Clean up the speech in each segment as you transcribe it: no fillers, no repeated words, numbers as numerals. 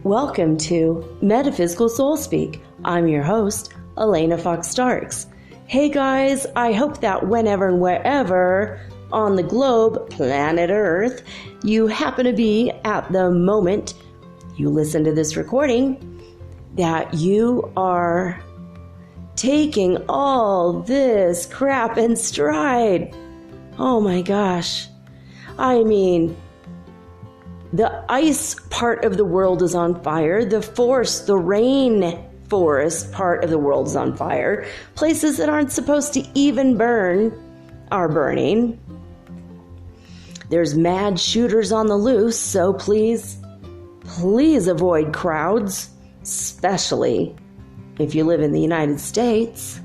Welcome to Metaphysical Soul Speak. I'm your host, Elena Fox Starks. Hey guys, I hope that whenever and wherever on the globe, planet Earth, you happen to be at the moment you listen to this recording, that you are taking all this crap in stride. Oh my gosh. I mean, the ice part of the world is on fire. The rain forest part of the world is on fire. Places that aren't supposed to even burn are burning. There's mad shooters on the loose, so please avoid crowds, especially if you live in the United States.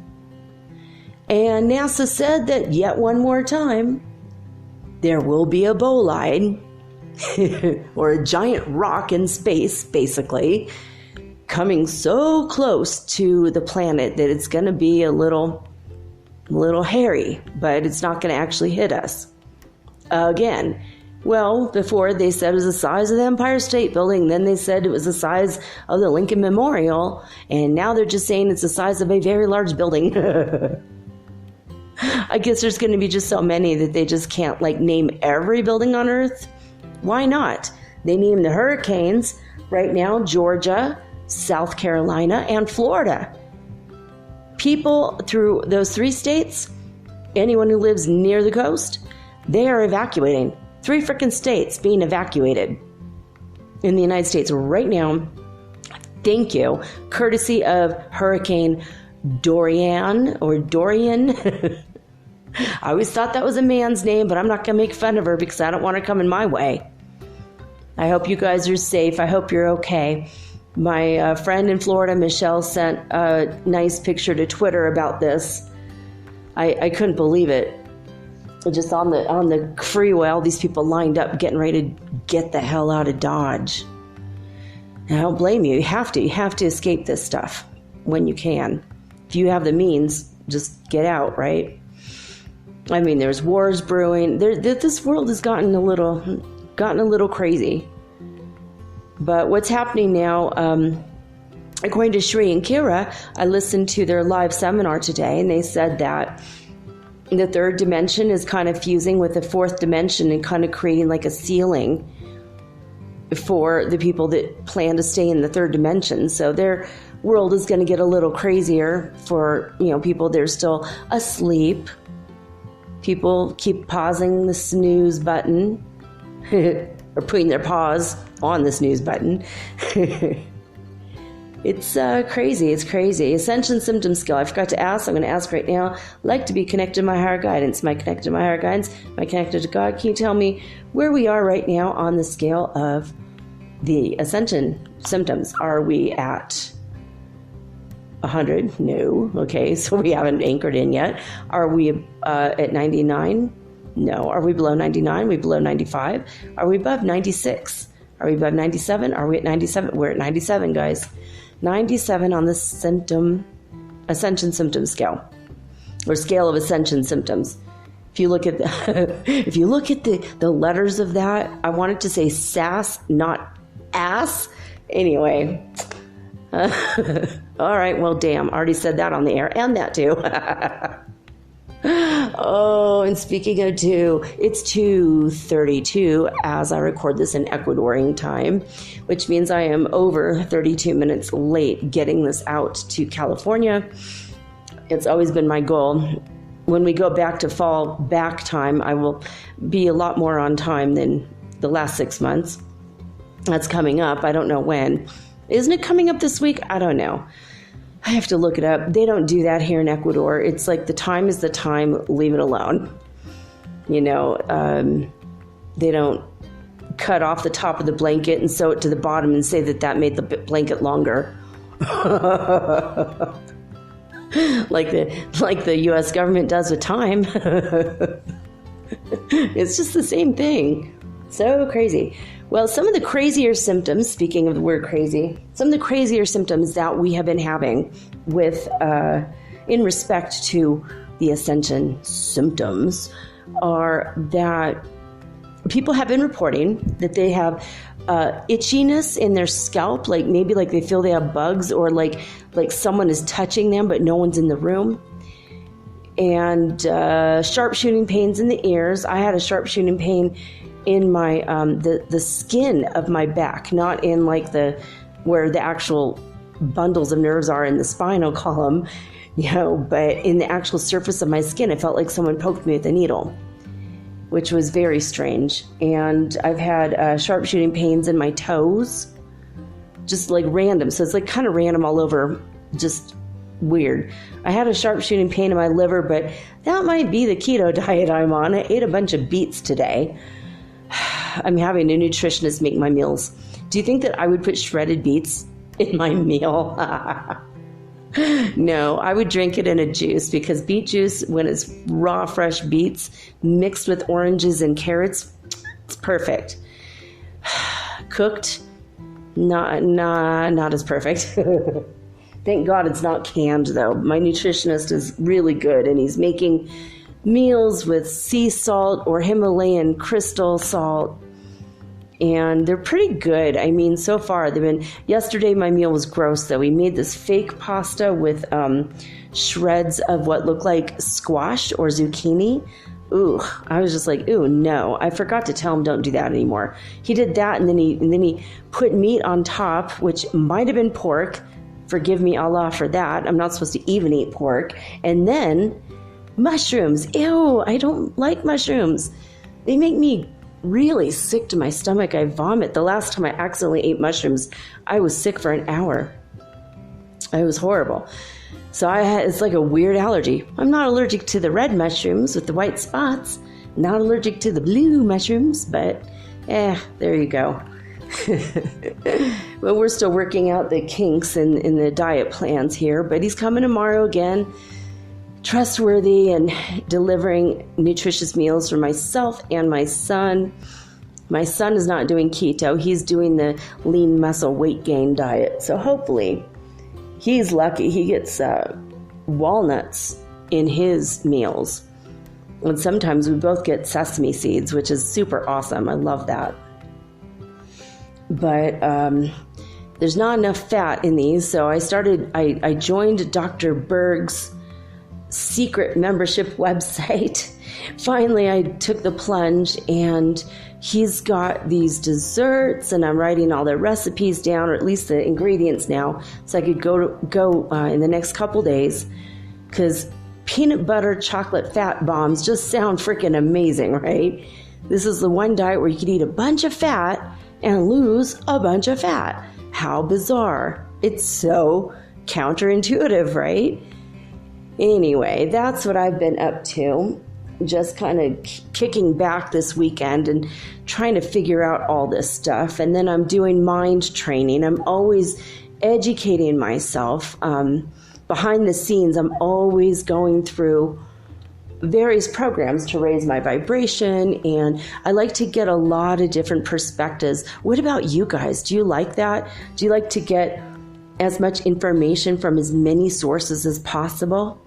And NASA said that yet one more time, there will be a bolide, or a giant rock in space, basically, coming so close to the planet that it's going to be a little hairy, but it's not going to actually hit us. Again, well, before they said it was the size of the Empire State Building, then they said it was the size of the Lincoln Memorial, and now they're just saying it's the size of a very large building. I guess there's going to be just so many that they just can't name every building on Earth. Why not? They name the hurricanes right now: Georgia, South Carolina, and Florida. People through those three states, anyone who lives near the coast, they are evacuating. 3 freaking states being evacuated in the United States right now. Thank you. Courtesy of Hurricane Dorian. I always thought that was a man's name, but I'm not going to make fun of her because I don't want her coming my way. I hope you guys are safe. I hope you're okay. My friend in Florida, Michelle, sent a nice picture to Twitter about this. I couldn't believe it. Just on the freeway, all these people lined up getting ready to get the hell out of Dodge. And I don't blame you. You have to escape this stuff when you can. If you have the means, just get out, right? I mean, there's wars brewing. This world has gotten a little crazy. But what's happening now, according to Shri and Kira, I listened to their live seminar today, and they said that the third dimension is kind of fusing with the fourth dimension and kind of creating like a ceiling for the people that plan to stay in the third dimension. So their world is going to get a little crazier for, people that are still asleep. People keep pausing the snooze button or putting their paws on the snooze button. It's crazy. It's crazy. Ascension Symptom Scale. I forgot to ask. I'm going to ask right now. Like to be connected to my higher guidance. Am I connected to my higher guidance? Am I connected to God? Can you tell me where we are right now on the scale of the Ascension symptoms? Are we at 100? No. Okay, so we haven't anchored in yet. Are we at 99? No. Are we below 99? Are we below 95? Are we above 96? Are we above 97? Are we at 97? We're at 97, guys. 97 on the Ascension Symptom Scale, or Scale of Ascension Symptoms. If you look at the letters of that, I wanted to say sass, not ass. Anyway, all right. Well, damn, I already said that on the air, and that too. Oh, and speaking of two, it's 2:32 as I record this in Ecuadorian time, which means I am over 32 minutes late getting this out to California. It's always been my goal. When we go back to fall back time, I will be a lot more on time than the last 6 months. That's coming up. I don't know when. Isn't it coming up this week? I don't know. I have to look it up. They don't do that here in Ecuador. It's like the time is the time, leave it alone. You know, they don't cut off the top of the blanket and sew it to the bottom and say that made the blanket longer. like the U.S. government does with time. It's just the same thing. So crazy. Well, some of the crazier symptoms, speaking of the word crazy, some of the crazier symptoms that we have been having with, in respect to the Ascension symptoms, are that people have been reporting that they have itchiness in their scalp, like maybe like they feel they have bugs, or like someone is touching them but no one's in the room. And sharp shooting pains in the ears. I had a sharp shooting pain in my the skin of my back, not in like where the actual bundles of nerves are in the spinal column, you know, but in the actual surface of my skin. It felt like someone poked me with a needle, which was very strange. And I've had sharp shooting pains in my toes, just like random. So it's like kind of random all over, just weird. I had a sharp shooting pain in my liver, but that might be the keto diet I'm on. I ate a bunch of beets today. I'm having a nutritionist make my meals. Do you think that I would put shredded beets in my meal? No, I would drink it in a juice, because beet juice, when it's raw, fresh beets mixed with oranges and carrots, it's perfect. Cooked, not as perfect. Thank God it's not canned, though. My nutritionist is really good, and he's making meals with sea salt or Himalayan crystal salt, and they're pretty good. I mean, so far yesterday my meal was gross, though. We made this fake pasta with shreds of what looked like squash or zucchini. Ooh, I was just like, ooh, no. I forgot to tell him don't do that anymore. He did that, and then he put meat on top, which might have been pork. Forgive me, Allah, for that. I'm not supposed to even eat pork. And then mushrooms. Ew, I don't like mushrooms. They make me really sick to my stomach. I vomit. The last time I accidentally ate mushrooms, I was sick for an hour. It was horrible. So it's like a weird allergy. I'm not allergic to the red mushrooms with the white spots. Not allergic to the blue mushrooms, but there you go. Well, we're still working out the kinks in the diet plans here, but he's coming tomorrow again, trustworthy and delivering nutritious meals for myself and my son. My son is not doing keto. He's doing the lean muscle weight gain diet. So hopefully he's lucky. He gets walnuts in his meals. And sometimes we both get sesame seeds, which is super awesome. I love that. But there's not enough fat in these, so I joined Dr. Berg's secret membership website. Finally, I took the plunge, and he's got these desserts, and I'm writing all the recipes down, or at least the ingredients now, so I could go in the next couple days, because peanut butter chocolate fat bombs just sound freaking amazing, right? This is the one diet where you could eat a bunch of fat and lose a bunch of fat. How bizarre. It's so counterintuitive, right? Anyway, that's what I've been up to. Just kind of kicking back this weekend and trying to figure out all this stuff. And then I'm doing mind training. I'm always educating myself. Behind the scenes, I'm always going through various programs to raise my vibration, and I like to get a lot of different perspectives. What about you guys? Do you like that? Do you like to get as much information from as many sources as possible?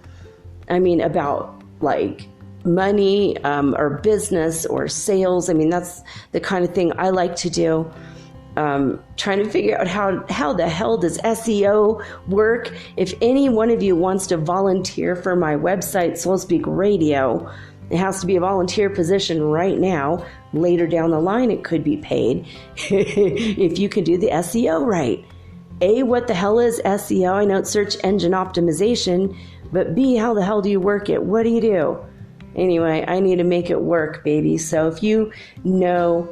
I mean, about like money or business or sales. I mean, that's the kind of thing I like to do. Trying to figure out how the hell does SEO work. If any one of you wants to volunteer for my website, Soul Speak Radio, it has to be a volunteer position right now. Later down the line, it could be paid if you can do the SEO right. A, what the hell is SEO? I know it's search engine optimization, but B, how the hell do you work it? What do you do? Anyway, I need to make it work, baby. So if you know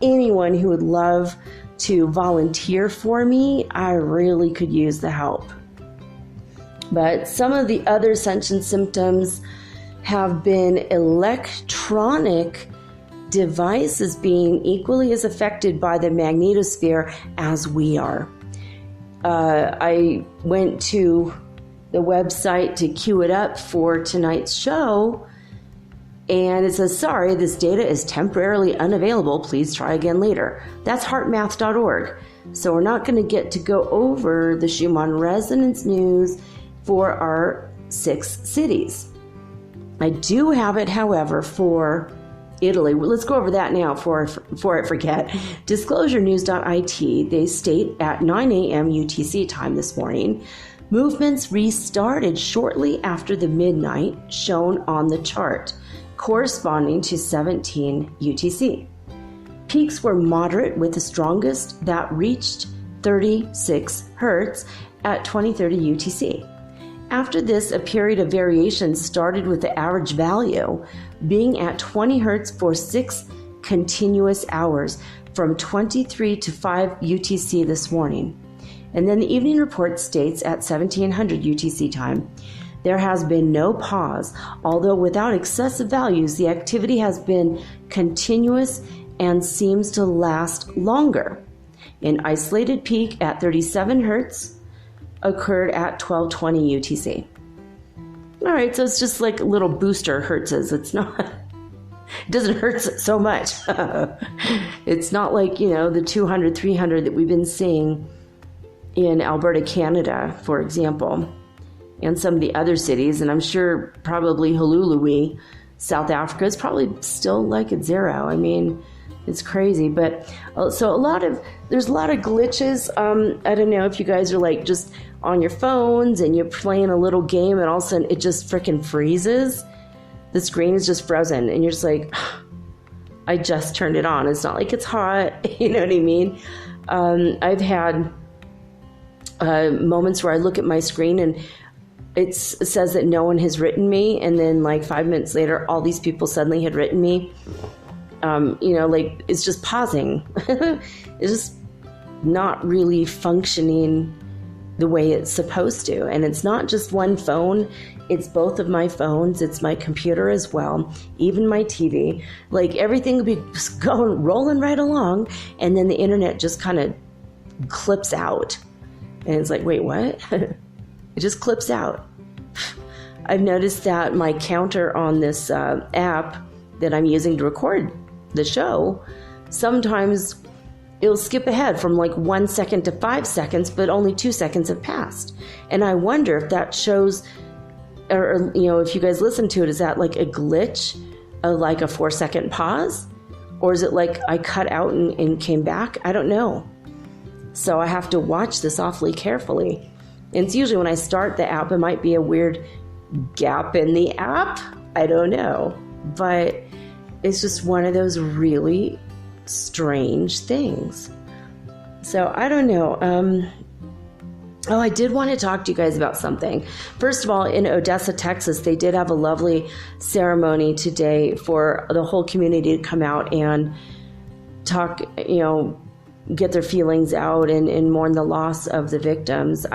anyone who would love to volunteer for me, I really could use the help. But some of the other ascension symptoms have been electronic devices being equally as affected by the magnetosphere as we are. I went to the website to queue it up for tonight's show, and it says, sorry, this data is temporarily unavailable. Please try again later. That's heartmath.org. So we're not going to get to go over the Schumann Resonance news for our 6 cities. I do have it, however, for Italy. Let's go over that now before I forget. DisclosureNews.it, they state at 9 a.m. UTC time this morning, movements restarted shortly after the midnight shown on the chart, corresponding to 17 UTC. Peaks were moderate, with the strongest that reached 36 Hertz at 2030 UTC. After this, a period of variation started, with the average value being at 20 Hertz for 6 continuous hours from 23 to 5 UTC this morning. And then the evening report states at 1700 UTC time, there has been no pause, although without excessive values, the activity has been continuous and seems to last longer. An isolated peak at 37 Hertz occurred at 1220 UTC. All right, so it's just like little booster hertzes. It's not, it doesn't hurt so much. It's not like, the 200, 300 that we've been seeing in Alberta, Canada, for example, and some of the other cities. And I'm sure probably Hulului, South Africa, is probably still like at 0. I mean, it's crazy. But so there's a lot of glitches. I don't know if you guys are like just on your phones and you're playing a little game and all of a sudden it just freaking freezes. The screen is just frozen and you're just like, I just turned it on. It's not like it's hot. You know what I mean? I've had moments where I look at my screen and it says that no one has written me, and then like 5 minutes later, all these people suddenly had written me. Like it's just pausing. It's just not really functioning the way it's supposed to. And it's not just one phone. It's both of my phones. It's my computer as well. Even my TV. Like everything would be rolling right along. And then the internet just kind of clips out. And it's like, wait, what? It just clips out. I've noticed that my counter on this app that I'm using to record the show, sometimes it'll skip ahead from like 1 second to 5 seconds, but only 2 seconds have passed. And I wonder if that shows, or if you guys listen to it, is that like a glitch of like a 4-second pause? Or is it like I cut out and came back? I don't know. So I have to watch this awfully carefully. And it's usually when I start the app, it might be a weird gap in the app. I don't know. But it's just one of those really strange things. So I don't know. I did want to talk to you guys about something. First of all, in Odessa, Texas, they did have a lovely ceremony today for the whole community to come out and talk, get their feelings out and mourn the loss of the victims.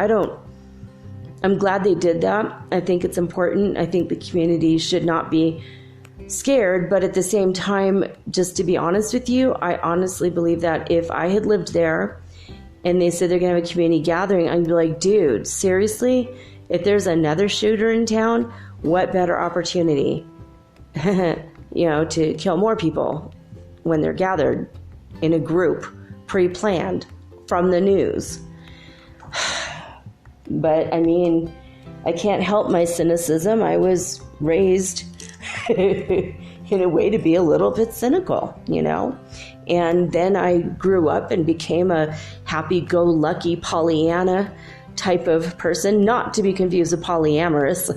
I'm glad they did that. I think it's important. I think the community should not be scared, but at the same time, just to be honest with you, I honestly believe that if I had lived there and they said they're going to have a community gathering, I'd be like, dude, seriously? If there's another shooter in town, what better opportunity, to kill more people when they're gathered in a group, pre-planned from the news. But I mean, I can't help my cynicism. I was raised in a way to be a little bit cynical, and then I grew up and became a happy-go-lucky Pollyanna type of person, not to be confused with polyamorous.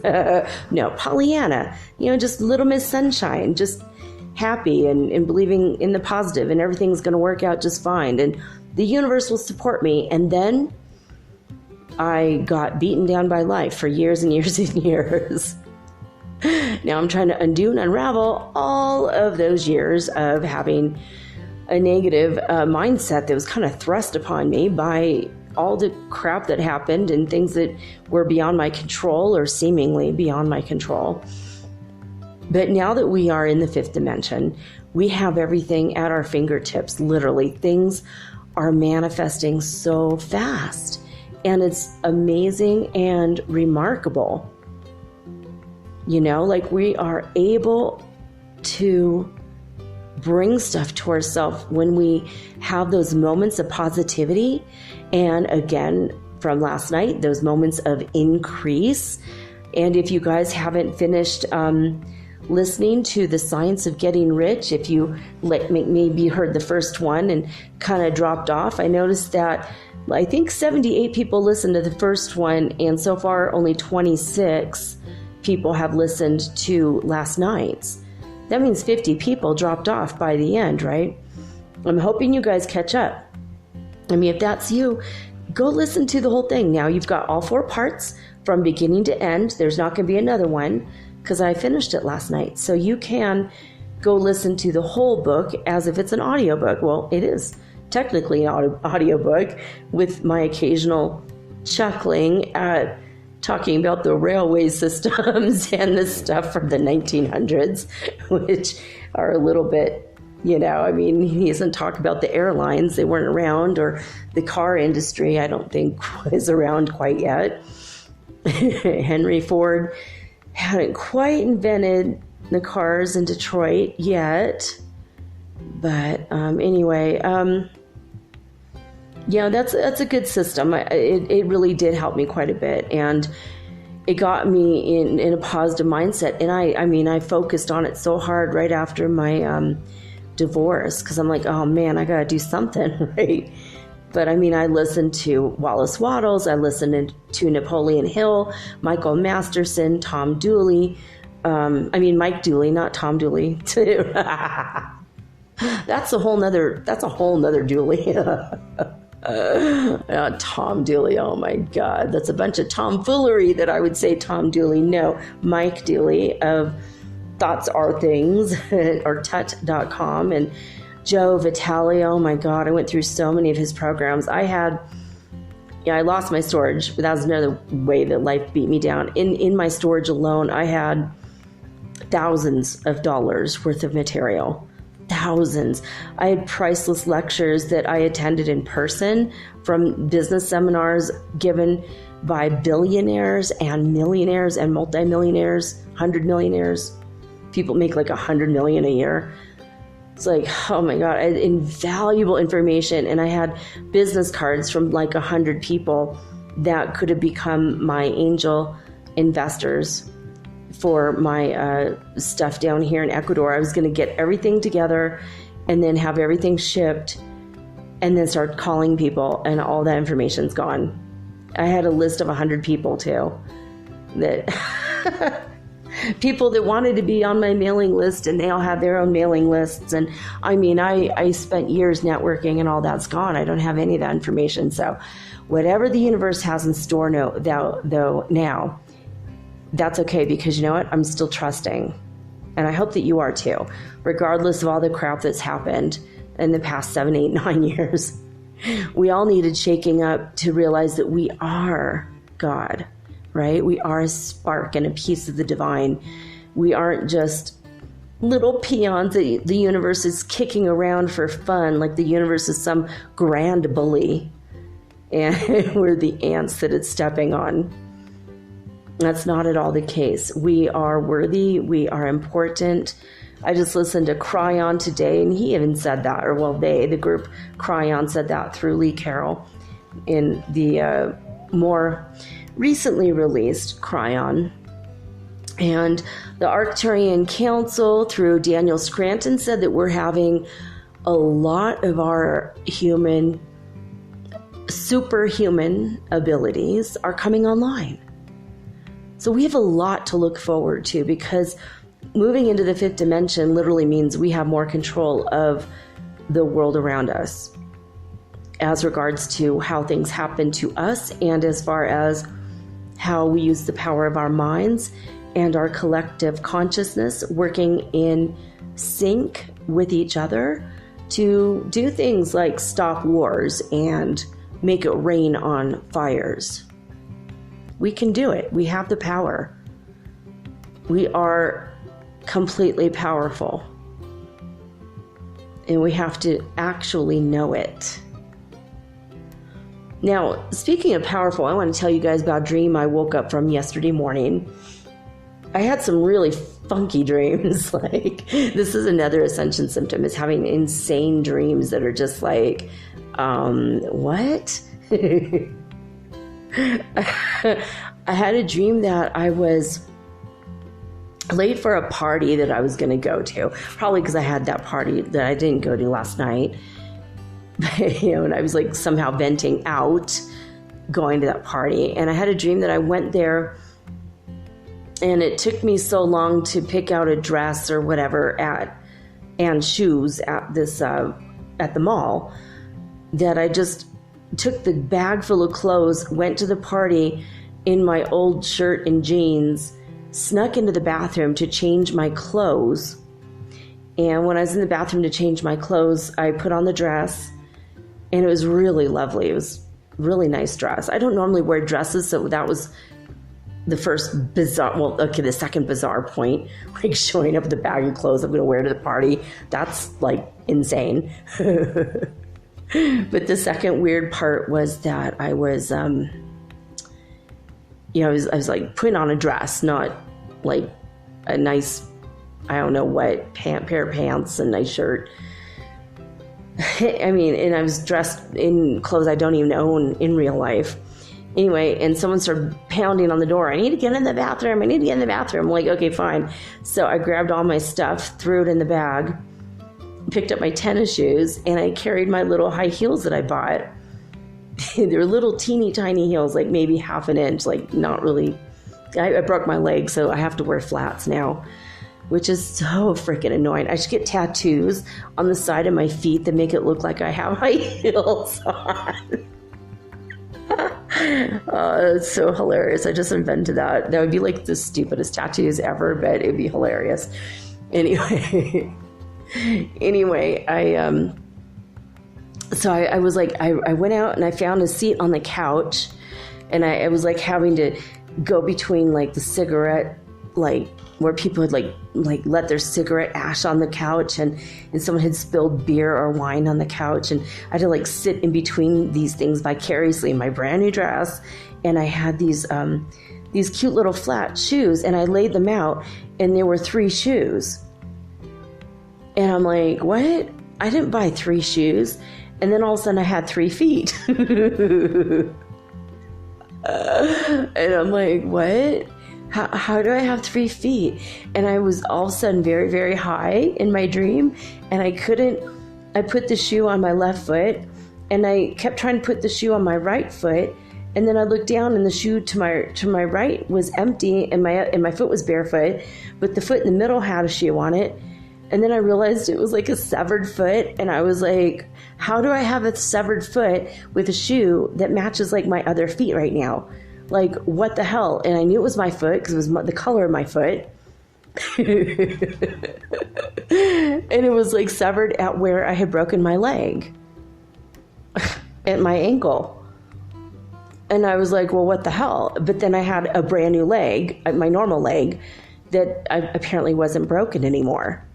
No, Pollyanna, just Little Miss Sunshine, just happy and believing in the positive and everything's going to work out just fine and the universe will support me. And then I got beaten down by life for years and years and years. Now I'm trying to undo and unravel all of those years of having a negative mindset that was kind of thrust upon me by all the crap that happened and things that were beyond my control or seemingly beyond my control. But now that we are in the fifth dimension, we have everything at our fingertips. Literally, things are manifesting so fast, and it's amazing and remarkable. You know, like we are able to bring stuff to ourselves when we have those moments of positivity. And again, from last night, those moments of increase. And if you guys haven't finished listening to The Science of Getting Rich, if you maybe heard the first one and kind of dropped off, I noticed that I think 78 people listened to the first one, and so far only 26 people have listened to last night's. That means 50 people dropped off by the end, right? I'm hoping you guys catch up. I mean, if that's you, go listen to the whole thing. Now you've got all 4 parts from beginning to end. There's not going to be another one because I finished it last night. So you can go listen to the whole book as if it's an audiobook. Well, it is technically an audiobook with my occasional chuckling at talking about the railway systems and the stuff from the 1900s, which are a little bit, you know, I mean, he doesn't talk about the airlines. They weren't around, or the car industry, I don't think, was around quite yet. Henry Ford hadn't quite invented the cars in Detroit yet. But anyway, yeah, that's a good system. It really did help me quite a bit, and it got me in a positive mindset. And I focused on it so hard right after my divorce, because I'm like, oh man, I gotta do something, right? But I mean, I listened to Wallace Wattles, I listened to Napoleon Hill, Michael Masterson, Tom Dooley. Mike Dooley, not Tom Dooley. That's a whole nother Dooley. Tom Dooley, oh my God, that's a bunch of tomfoolery that I would say Tom Dooley. No, Mike Dooley of Thoughts Are Things or tut.com, and Joe Vitale. Oh my God, I went through so many of his programs. I lost my storage, but that was another way that life beat me down. In my storage alone, I had thousands of dollars worth of material. Thousands. I had priceless lectures that I attended in person from business seminars given by billionaires and millionaires and multimillionaires, 100 millionaires. People make like 100 million a year. It's like, oh my God, I had invaluable information. And I had business cards from like 100 people that could have become my angel investors for my stuff down here in Ecuador. I was going to get everything together and then have everything shipped and then start calling people, and all that information's gone. I had a list of 100 people too, that people that wanted to be on my mailing list, and they all had their own mailing lists. And I mean, I spent years networking, and all that's gone. I don't have any of that information. So whatever the universe has in store now, that's okay, because you know what? I'm still trusting. And I hope that you are too, regardless of all the crap that's happened in the past 7, 8, 9 years. We all needed shaking up to realize that we are God, right? We are a spark and a piece of the divine. We aren't just little peons that the universe is kicking around for fun, like the universe is some grand bully, and we're the ants that it's stepping on. That's not at all the case. We are worthy. We are important. I just listened to Cryon today, and he even said that, or well, the group Cryon said that through Lee Carroll in the more recently released Cryon. And the Arcturian Council through Daniel Scranton said that we're having a lot of our superhuman abilities are coming online. So we have a lot to look forward to, because moving into the fifth dimension literally means we have more control of the world around us as regards to how things happen to us, and as far as how we use the power of our minds and our collective consciousness working in sync with each other to do things like stop wars and make it rain on fires. We can do it. We have the power. We are completely powerful. And we have to actually know it. Now, speaking of powerful, I want to tell you guys about a dream I woke up from yesterday morning. I had some really funky dreams. Like, this is another ascension symptom, is having insane dreams that are just like, what? I had a dream that I was late for a party that I was going to go to, probably because I had that party that I didn't go to last night. And I was like somehow venting out going to that party. And I had a dream that I went there, and it took me so long to pick out a dress or whatever and shoes at this at the mall, that I just took the bag full of clothes, went to the party in my old shirt and jeans, snuck into the bathroom to change my clothes. And when I was in the bathroom to change my clothes, I put on the dress, and it was really lovely. It was a really nice dress. I don't normally wear dresses, so that was the first bizarre, the second bizarre point, like showing up with a bag of clothes I'm going to wear to the party. That's like insane. But the second weird part was that I was, I was like putting on a dress, not like a nice, I don't know what, pair of pants and nice shirt. I mean, and I was dressed in clothes I don't even own in real life. Anyway, and someone started pounding on the door. I need to get in the bathroom. I'm like, okay, fine. So I grabbed all my stuff, threw it in the bag, picked up my tennis shoes, and I carried my little high heels that I bought. They were little teeny tiny heels, like maybe half an inch, like not really. I broke my leg, so I have to wear flats now, which is so freaking annoying. I should get tattoos on the side of my feet that make it look like I have high heels on. It's so hilarious. I just invented that. That would be like the stupidest tattoos ever, but it'd be hilarious. Anyway, I was like, I went out and I found a seat on the couch, and I was like having to go between like the cigarette, like where people had like let their cigarette ash on the couch, and someone had spilled beer or wine on the couch, and I had to like sit in between these things vicariously in my brand new dress. And I had these cute little flat shoes, and I laid them out, and there were 3 shoes. And I'm like, what? I didn't buy 3 shoes. And then all of a sudden I had 3 feet. And I'm like, what? How do I have 3 feet? And I was all of a sudden very, very high in my dream, and I put the shoe on my left foot, and I kept trying to put the shoe on my right foot, and then I looked down, and the shoe to my right was empty, and my foot was barefoot, but the foot in the middle had a shoe on it. And then I realized it was like a severed foot, and I was like, how do I have a severed foot with a shoe that matches like my other feet right now? Like, what the hell? And I knew it was my foot because it was the color of my foot. And it was like severed at where I had broken my leg, at my ankle. And I was like, well, what the hell? But then I had a brand new leg, my normal leg, that apparently wasn't broken anymore.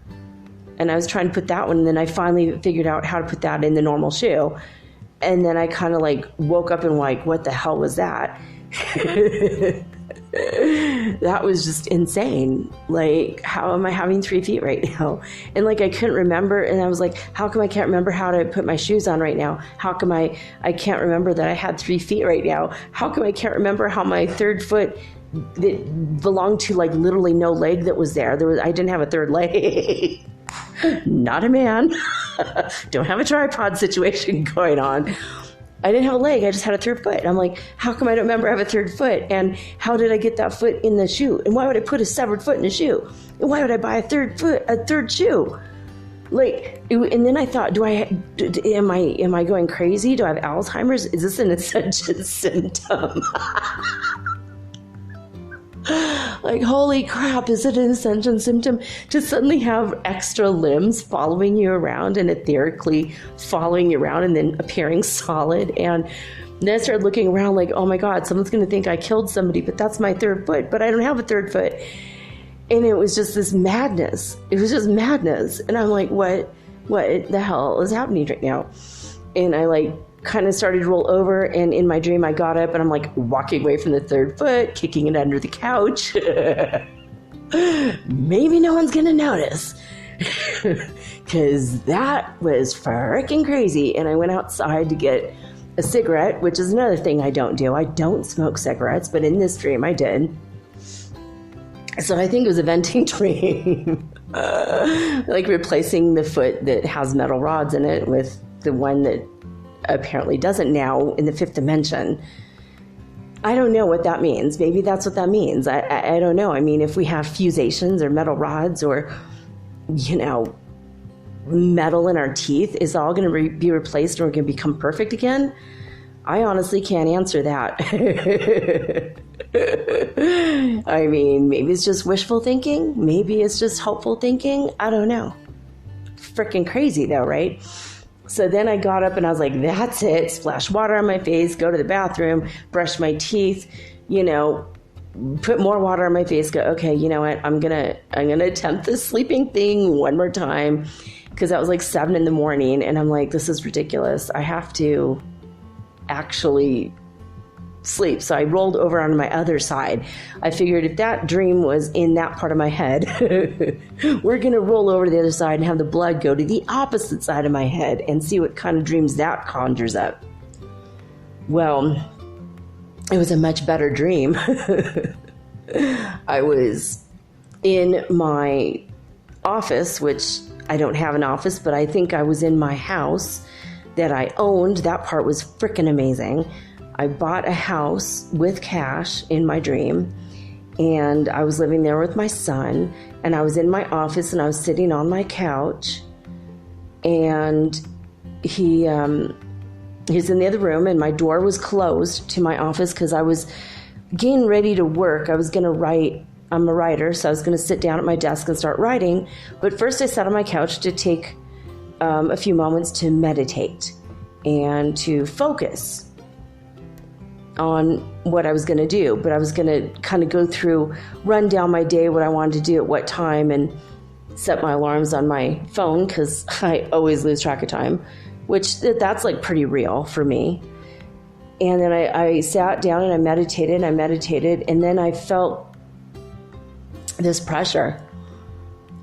And I was trying to put that one, and then I finally figured out how to put that in the normal shoe. And then I kind of like woke up and like, what the hell was that? That was just insane. Like, how am I having 3 feet right now? And like, I couldn't remember. And I was like, how come I can't remember how to put my shoes on right now? How come I can't remember that I had 3 feet right now? How come I can't remember how my third foot that belonged to like literally no leg that was there? I didn't have a third leg. Not a man. Don't have a tripod situation going on. I didn't have a leg. I just had a third foot. And I'm like, how come I don't remember I have a third foot? And how did I get that foot in the shoe? And why would I put a severed foot in a shoe? And why would I buy a third shoe? Like, and then I thought, am I going crazy? Do I have Alzheimer's? Is this an ascension symptom? Like, holy crap, is it an ascension symptom to suddenly have extra limbs following you around and etherically following you around and then appearing solid? And then I started looking around like, oh my God, someone's going to think I killed somebody, but that's my third foot, but I don't have a third foot. And it was just this madness. It was just madness. And I'm like, what the hell is happening right now? And I like kind of started to roll over, and in my dream I got up and I'm like walking away from the third foot, kicking it under the couch. Maybe no one's gonna notice. Because that was freaking crazy. And I went outside to get a cigarette, which is another thing I don't do. I don't smoke cigarettes, but in this dream I did. So I think it was a venting dream. Like replacing the foot that has metal rods in it with the one that apparently doesn't now in the fifth dimension. I don't know what that means. Maybe that's what that means. I don't know. I mean, if we have fusations or metal rods or, metal in our teeth, is all going to be replaced or going to become perfect again? I honestly can't answer that. I mean, maybe it's just wishful thinking. Maybe it's just hopeful thinking. I don't know. Freaking crazy though, right? So then I got up and I was like, that's it. Splash water on my face, go to the bathroom, brush my teeth, put more water on my face, go, okay, you know what? I'm going to attempt this sleeping thing one more time, because that was like 7 a.m. and I'm like, this is ridiculous. I have to actually sleep. So I rolled over onto my other side. I figured if that dream was in that part of my head, we're going to roll over to the other side and have the blood go to the opposite side of my head and see what kind of dreams that conjures up. Well, it was a much better dream. I was in my office, which I don't have an office, but I think I was in my house that I owned. That part was freaking amazing. I bought a house with cash in my dream, and I was living there with my son, and I was in my office and I was sitting on my couch, and he's in the other room, and my door was closed to my office because I was getting ready to work. I was going to write. I'm a writer, so I was going to sit down at my desk and start writing. But first I sat on my couch to take a few moments to meditate and to focus on what I was going to do. But I was going to kind of go through, run down my day, what I wanted to do at what time, and set my alarms on my phone because I always lose track of time, which that's like pretty real for me. And then I sat down and I meditated, and then I felt this pressure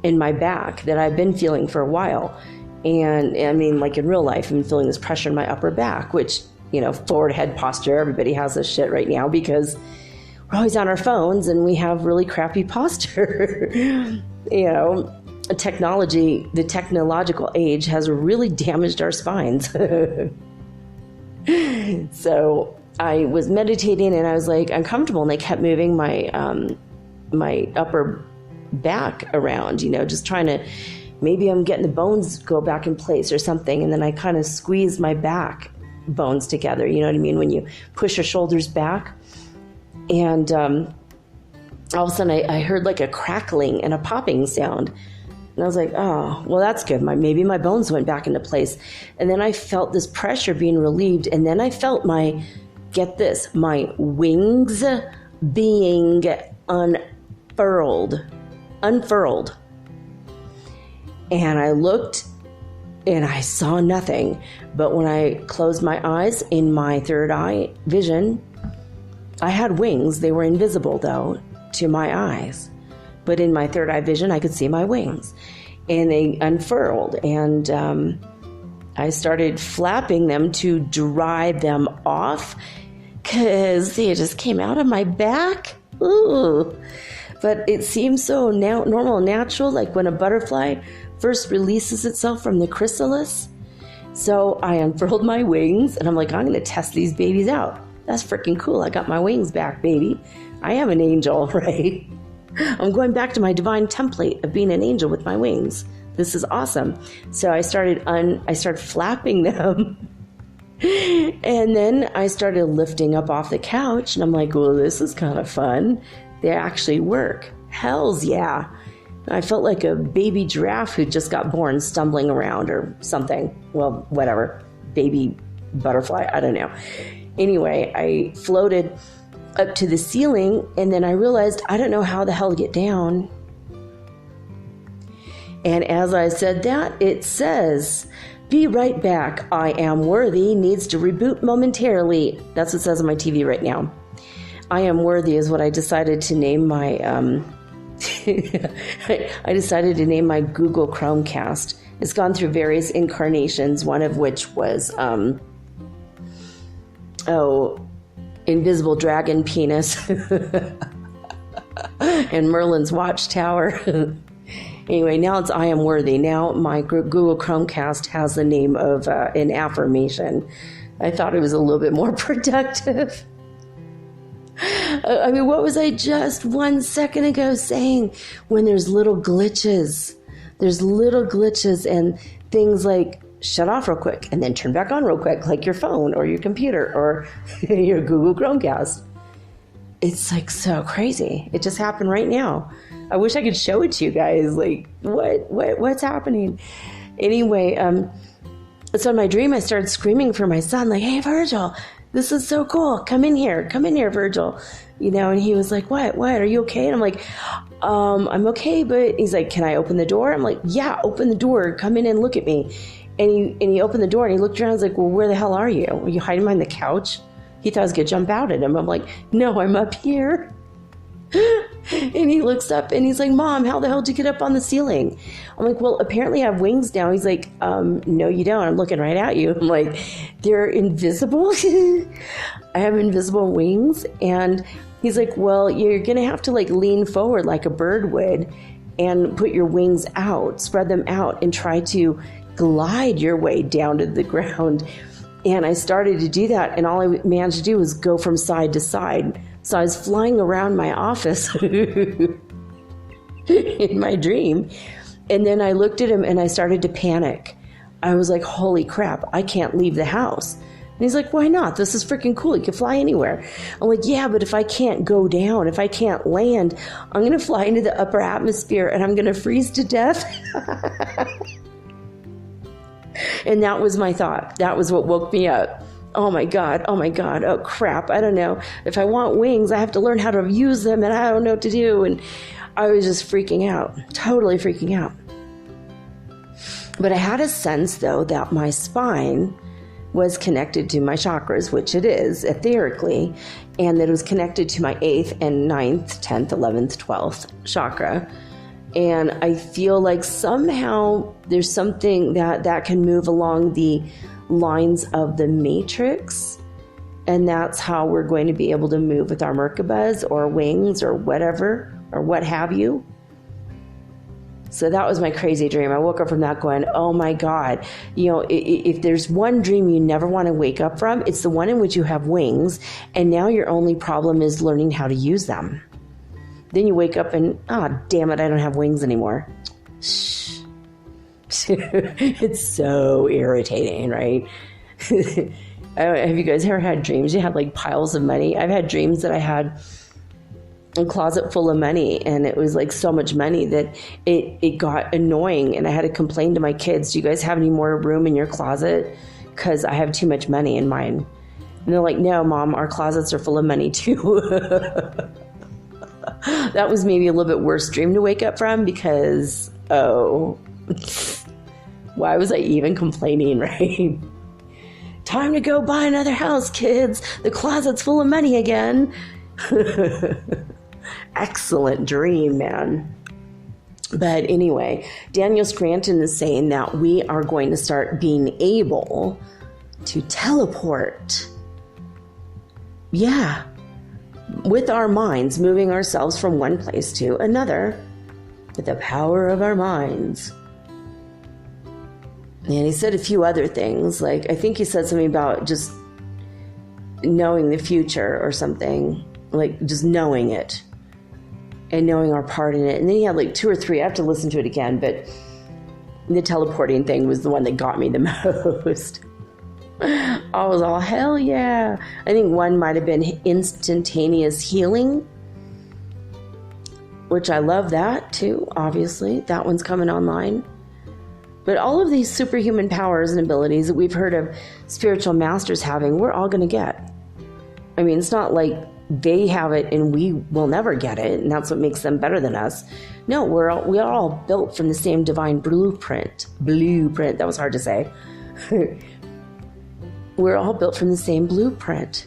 in my back that I've been feeling for a while. And I mean, like in real life, I'm feeling this pressure in my upper back, which, forward head posture, everybody has this shit right now because we're always on our phones and we have really crappy posture. The technological age has really damaged our spines. So I was meditating and I was like uncomfortable, and they kept moving my upper back around, just trying to, maybe I'm getting the bones go back in place or something. And then I kind of squeezed my back bones together. You know what I mean? When you push your shoulders back. And all of a sudden I heard like a crackling and a popping sound. And I was like, oh, well, that's good. Maybe my bones went back into place. And then I felt this pressure being relieved. And then I felt my wings being unfurled. And I looked and I saw nothing. But when I closed my eyes, in my third eye vision, I had wings. They were invisible, though, to my eyes. But in my third eye vision, I could see my wings. And they unfurled. And I started flapping them to dry them off because they just came out of my back. Ooh. But it seems so normal and natural, like when a butterfly first releases itself from the chrysalis. So I unfurled my wings, and I'm like, I'm going to test these babies out. That's freaking cool. I got my wings back, baby. I am an angel, right? I'm going back to my divine template of being an angel with my wings. This is awesome. So I started flapping them. And then I started lifting up off the couch, and I'm like, well, this is kind of fun. They actually work. Hells yeah. I felt like a baby giraffe who just got born stumbling around or something. Well, whatever. Baby butterfly. I don't know. Anyway, I floated up to the ceiling, and then I realized I don't know how the hell to get down. And as I said that, it says, "Be right back. I am worthy. Needs to reboot momentarily." That's what it says on my TV right now. I am worthy is what I decided to name my, I decided to name my Google Chromecast. It's gone through various incarnations, one of which was, Invisible Dragon Penis and Merlin's Watchtower. Anyway, now it's I am worthy. Now my Google Chromecast has the name of an affirmation. I thought it was a little bit more productive. I mean, what was I just 1 second ago saying? When there's little glitches. There's little glitches and things like shut off real quick and then turn back on real quick, like your phone or your computer or your Google Chromecast. It's like so crazy. It just happened right now. I wish I could show it to you guys. Like, what's happening? Anyway, so in my dream, I started screaming for my son, like, "Hey, Virgil, this is so cool. Come in here, Virgil." And he was like, what, are you okay? And I'm like, I'm okay, but he's like, "Can I open the door?" I'm like, "Yeah, open the door. Come in and look at me." And he opened the door and he looked around. I was like, "Well, where the hell are you? Are you hiding behind the couch?" He thought I was going to jump out at him. I'm like, "No, I'm up here." And he looks up and he's like, "Mom, how the hell did you get up on the ceiling?" I'm like, "Well, apparently I have wings now." He's like, "No, you don't. I'm looking right at you." I'm like, "They're invisible?" I have invisible wings. And he's like, "Well, you're going to have to like lean forward like a bird would and put your wings out, spread them out and try to glide your way down to the ground." And I started to do that. And all I managed to do was go from side to side. So I was flying around my office in my dream. And then I looked at him and I started to panic. I was like, "Holy crap, I can't leave the house." And he's like, "Why not? This is freaking cool. You can fly anywhere." I'm like, "Yeah, but if I can't go down, if I can't land, I'm going to fly into the upper atmosphere and I'm going to freeze to death." And that was my thought. That was what woke me up. Oh my God, oh crap, I don't know. If I want wings, I have to learn how to use them, and I don't know what to do. And I was just freaking out, totally freaking out. But I had a sense, though, that my spine was connected to my chakras, which it is, etherically, and that it was connected to my 8th and 9th, 10th, 11th, 12th chakra. And I feel like somehow there's something that can move along the lines of the matrix, and that's how we're going to be able to move with our Merkabas or wings or whatever or what have you. So that was my crazy dream. I woke up from that going, oh my God, if there's one dream you never want to wake up from, it's the one in which you have wings and now your only problem is learning how to use them. Then you wake up and, damn it, I don't have wings anymore. Shh. It's so irritating, right? Have you guys ever had dreams? You had like piles of money. I've had dreams that I had a closet full of money, and it was like so much money that it got annoying, and I had to complain to my kids, "Do you guys have any more room in your closet? Because I have too much money in mine." And they're like, "No, Mom, our closets are full of money too." That was maybe a little bit worse dream to wake up from because, why was I even complaining, right? Time to go buy another house, kids. The closet's full of money again. Excellent dream, man. But anyway, Daniel Scranton is saying that we are going to start being able to teleport. Yeah. With our minds, moving ourselves from one place to another with the power of our minds. And he said a few other things, like I think he said something about just knowing the future or something, like just knowing it and knowing our part in it. And then he had like 2 or 3, I have to listen to it again, but the teleporting thing was the one that got me the most. I was all, hell yeah. I think one might have been instantaneous healing. which I love that too, obviously. That one's coming online. But all of these superhuman powers and abilities that we've heard of spiritual masters having, we're all going to get. I mean, it's not like they have it and we will never get it, and that's what makes them better than us. No, we are all built from the same divine blueprint. Blueprint, that was hard to say. We're all built from the same blueprint.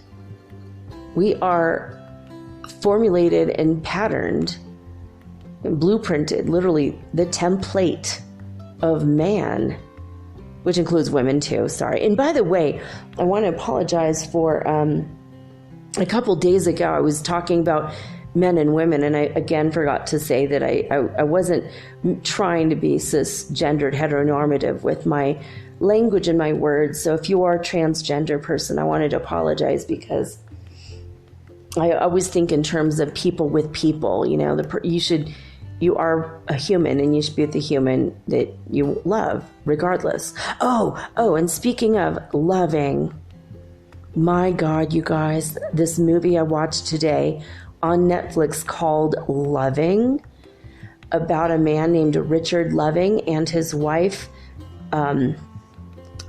We are formulated and patterned and blueprinted, literally the template of man, which includes women too, sorry. And by the way, I want to apologize for a couple days ago I was talking about men and women, and I again forgot to say that I wasn't trying to be cisgendered heteronormative with my language and my words. So if you are a transgender person, I wanted to apologize, because I always think in terms of people with people. You know, you are a human, and you should be with the human that you love, regardless. Oh, and speaking of loving, my God, you guys, this movie I watched today on Netflix called Loving, about a man named Richard Loving and his wife,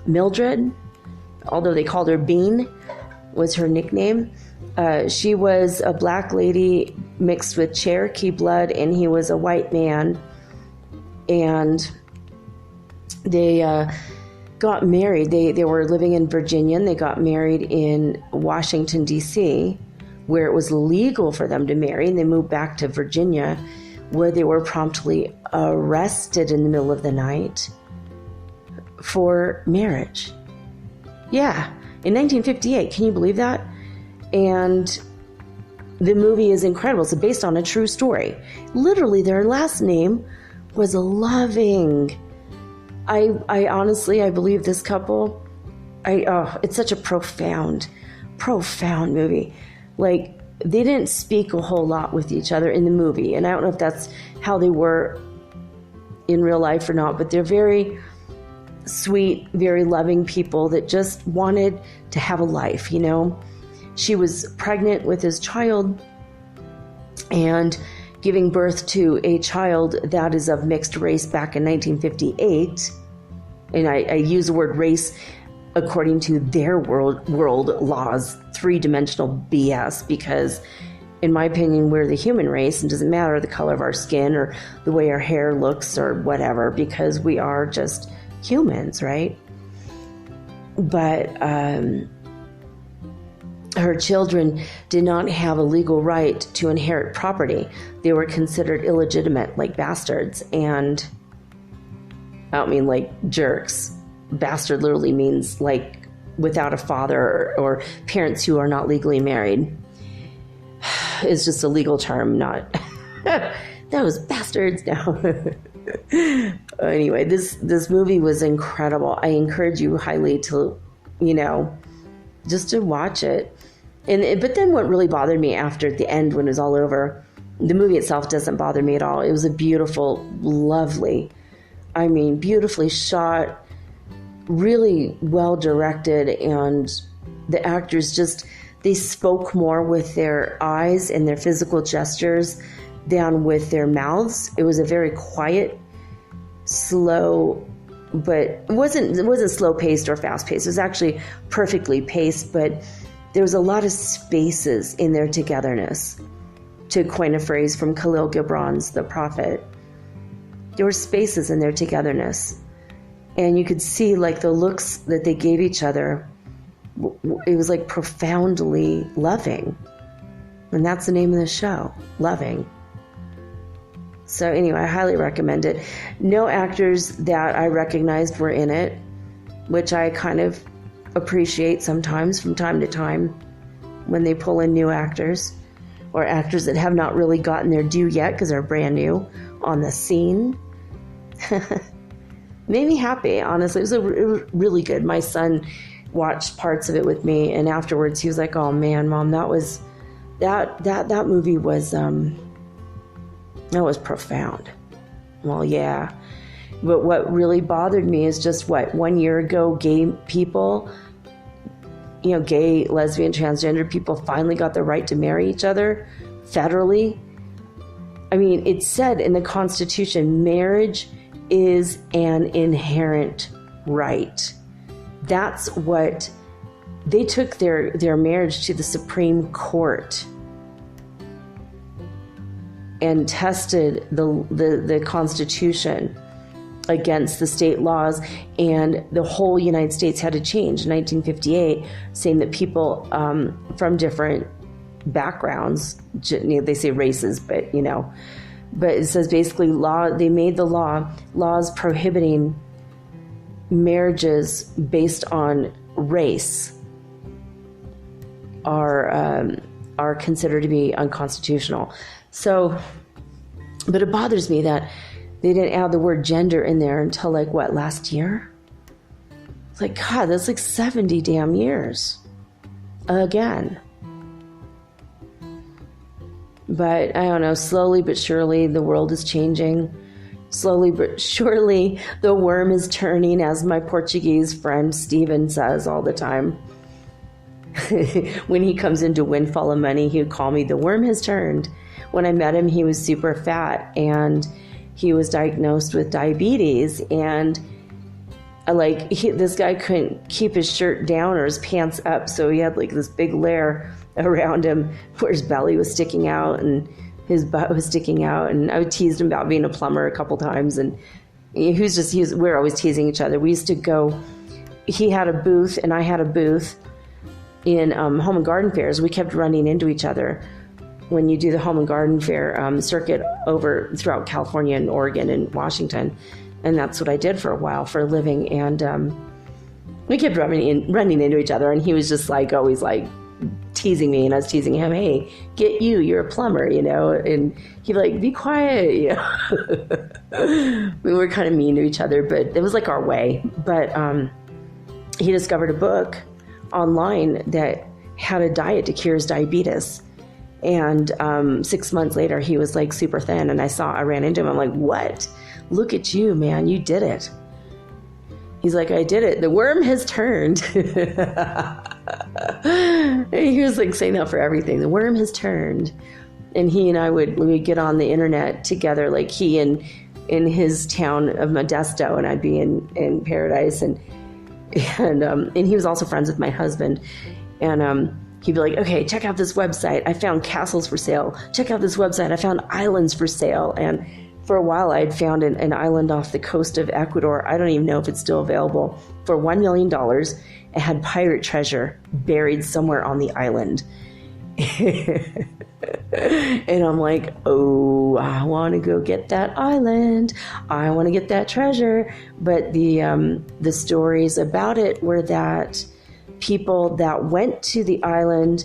Mildred, although they called her Bean, was her nickname. She was a black lady mixed with Cherokee blood, and he was a white man. And they got married. They were living in Virginia, and they got married in Washington, D.C., where it was legal for them to marry. And they moved back to Virginia, where they were promptly arrested in the middle of the night for marriage. Yeah, in 1958. Can you believe that? And the movie is incredible. It's based on a true story. Literally, their last name was Loving. I honestly, I believe this couple, it's such a profound movie. Like, they didn't speak a whole lot with each other in the movie. And I don't know if that's how they were in real life or not, but they're very sweet, very loving people that just wanted to have a life, you know? She was pregnant with his child and giving birth to a child that is of mixed race back in 1958. And I use the word race according to their world laws, three-dimensional BS, because in my opinion, we're the human race, and it doesn't matter the color of our skin or the way our hair looks or whatever, because we are just humans, right? But her children did not have a legal right to inherit property. They were considered illegitimate, like bastards. And I don't mean like jerks. Bastard literally means like without a father or parents who are not legally married. It's just a legal term, not those bastards now. Anyway, this movie was incredible. I encourage you highly to, just to watch it. But then what really bothered me after at the end, when it was all over, the movie itself doesn't bother me at all. It was a beautiful, lovely, beautifully shot, really well directed, and the actors they spoke more with their eyes and their physical gestures than with their mouths. It was a very quiet, slow, but it wasn't slow paced or fast paced. It was actually perfectly paced, but there was a lot of spaces in their togetherness. To coin a phrase from Khalil Gibran's The Prophet, there were spaces in their togetherness, and you could see like the looks that they gave each other. It was like profoundly loving, and that's the name of the show, Loving. So anyway, I highly recommend it. No actors that I recognized were in it, which I kind of appreciate sometimes from time to time when they pull in new actors or actors that have not really gotten their due yet because they're brand new on the scene. Made me happy, honestly. It was really good. My son watched parts of it with me, and afterwards he was like, "Oh man, Mom, that movie was that was profound." Well, yeah. But what really bothered me is just 1 year ago, gay people, gay, lesbian, transgender people finally got the right to marry each other federally. I mean, it said in the Constitution, marriage is an inherent right. That's what they took their marriage to the Supreme Court and tested the Constitution against the state laws, and the whole United States had to change in 1958, saying that people from different backgrounds, they say races, but it says basically they made the laws prohibiting marriages based on race are considered to be unconstitutional. So, but it bothers me that they didn't add the word gender in there until last year? It's like, God, that's 70 damn years. Again. But I don't know, slowly but surely the world is changing. Slowly but surely the worm is turning, as my Portuguese friend Steven says all the time. When he comes into windfall of money, he would call me, the worm has turned. When I met him, he was super fat and he was diagnosed with diabetes, and this guy couldn't keep his shirt down or his pants up, so he had this big layer around him where his belly was sticking out and his butt was sticking out. And I teased him about being a plumber a couple times, and we're always teasing each other. We used to go, he had a booth and I had a booth in home and garden fairs. We kept running into each other when you do the home and garden fair circuit over throughout California and Oregon and Washington. And that's what I did for a while for a living. And we kept running into each other, and he was just always teasing me, and I was teasing him, hey, you're a plumber, and he'd be like, be quiet, We were kind of mean to each other, but it was our way. But he discovered a book online that had a diet to cure his diabetes. And 6 months later, he was super thin, and I ran into him. I'm like, what? Look at you, man. You did it. He's like, I did it. The worm has turned. And he was saying that for everything. The worm has turned. And he and I would get on the internet together, he in his town of Modesto, and I'd be in Paradise. And he was also friends with my husband. And he'd be like, okay, check out this website. I found castles for sale. Check out this website. I found islands for sale. And for a while, I'd found an island off the coast of Ecuador. I don't even know if it's still available. For $1 million, it had pirate treasure buried somewhere on the island. And I'm like, oh, I want to go get that island. I want to get that treasure. But the stories about it were that people that went to the island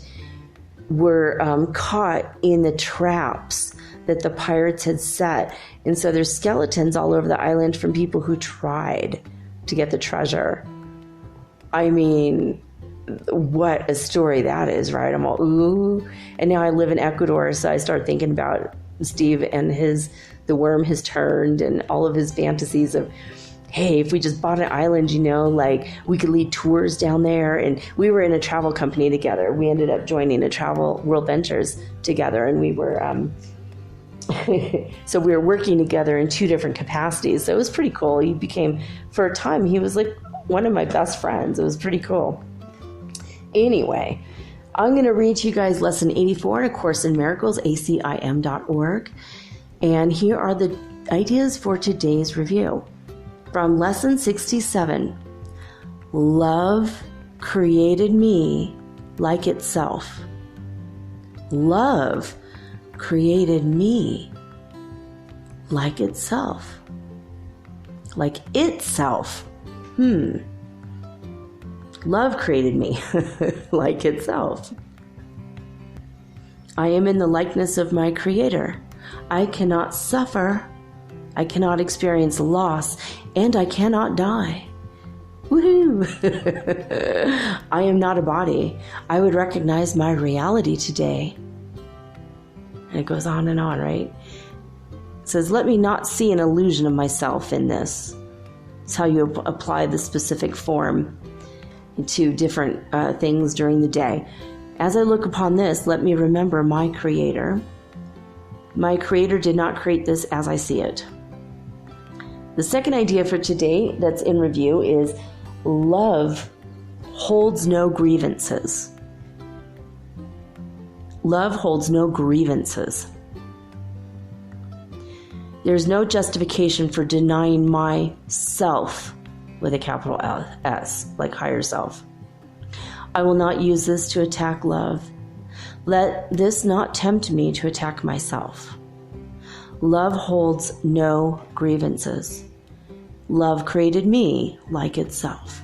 were caught in the traps that the pirates had set. And so there's skeletons all over the island from people who tried to get the treasure. I mean, what a story that is, right? I'm all, ooh. And now I live in Ecuador, so I start thinking about Steve and the worm has turned, and all of his fantasies of, hey, if we just bought an island, we could lead tours down there. And we were in a travel company together. We ended up joining a Travel World Ventures together, and we were, so we were working together in two different capacities. So it was pretty cool. He became, for a time, he was one of my best friends. It was pretty cool. Anyway, I'm going to read to you guys Lesson 84 in A Course in Miracles, acim.org. And here are the ideas for today's review. From Lesson 67, love created me like itself. Love created me like itself. Like itself. Love created me like itself. I am in the likeness of my Creator. I cannot suffer. I cannot experience loss, and I cannot die. Woohoo! I am not a body. I would recognize my reality today. And it goes on, right? It says, let me not see an illusion of myself in this. It's how you apply the specific form to different things during the day. As I look upon this, let me remember my Creator. My Creator did not create this as I see it. The second idea for today that's in review is love holds no grievances. Love holds no grievances. There's no justification for denying myself with a capital S, like higher self. I will not use this to attack love. Let this not tempt me to attack myself. Love holds no grievances. Love created me like itself.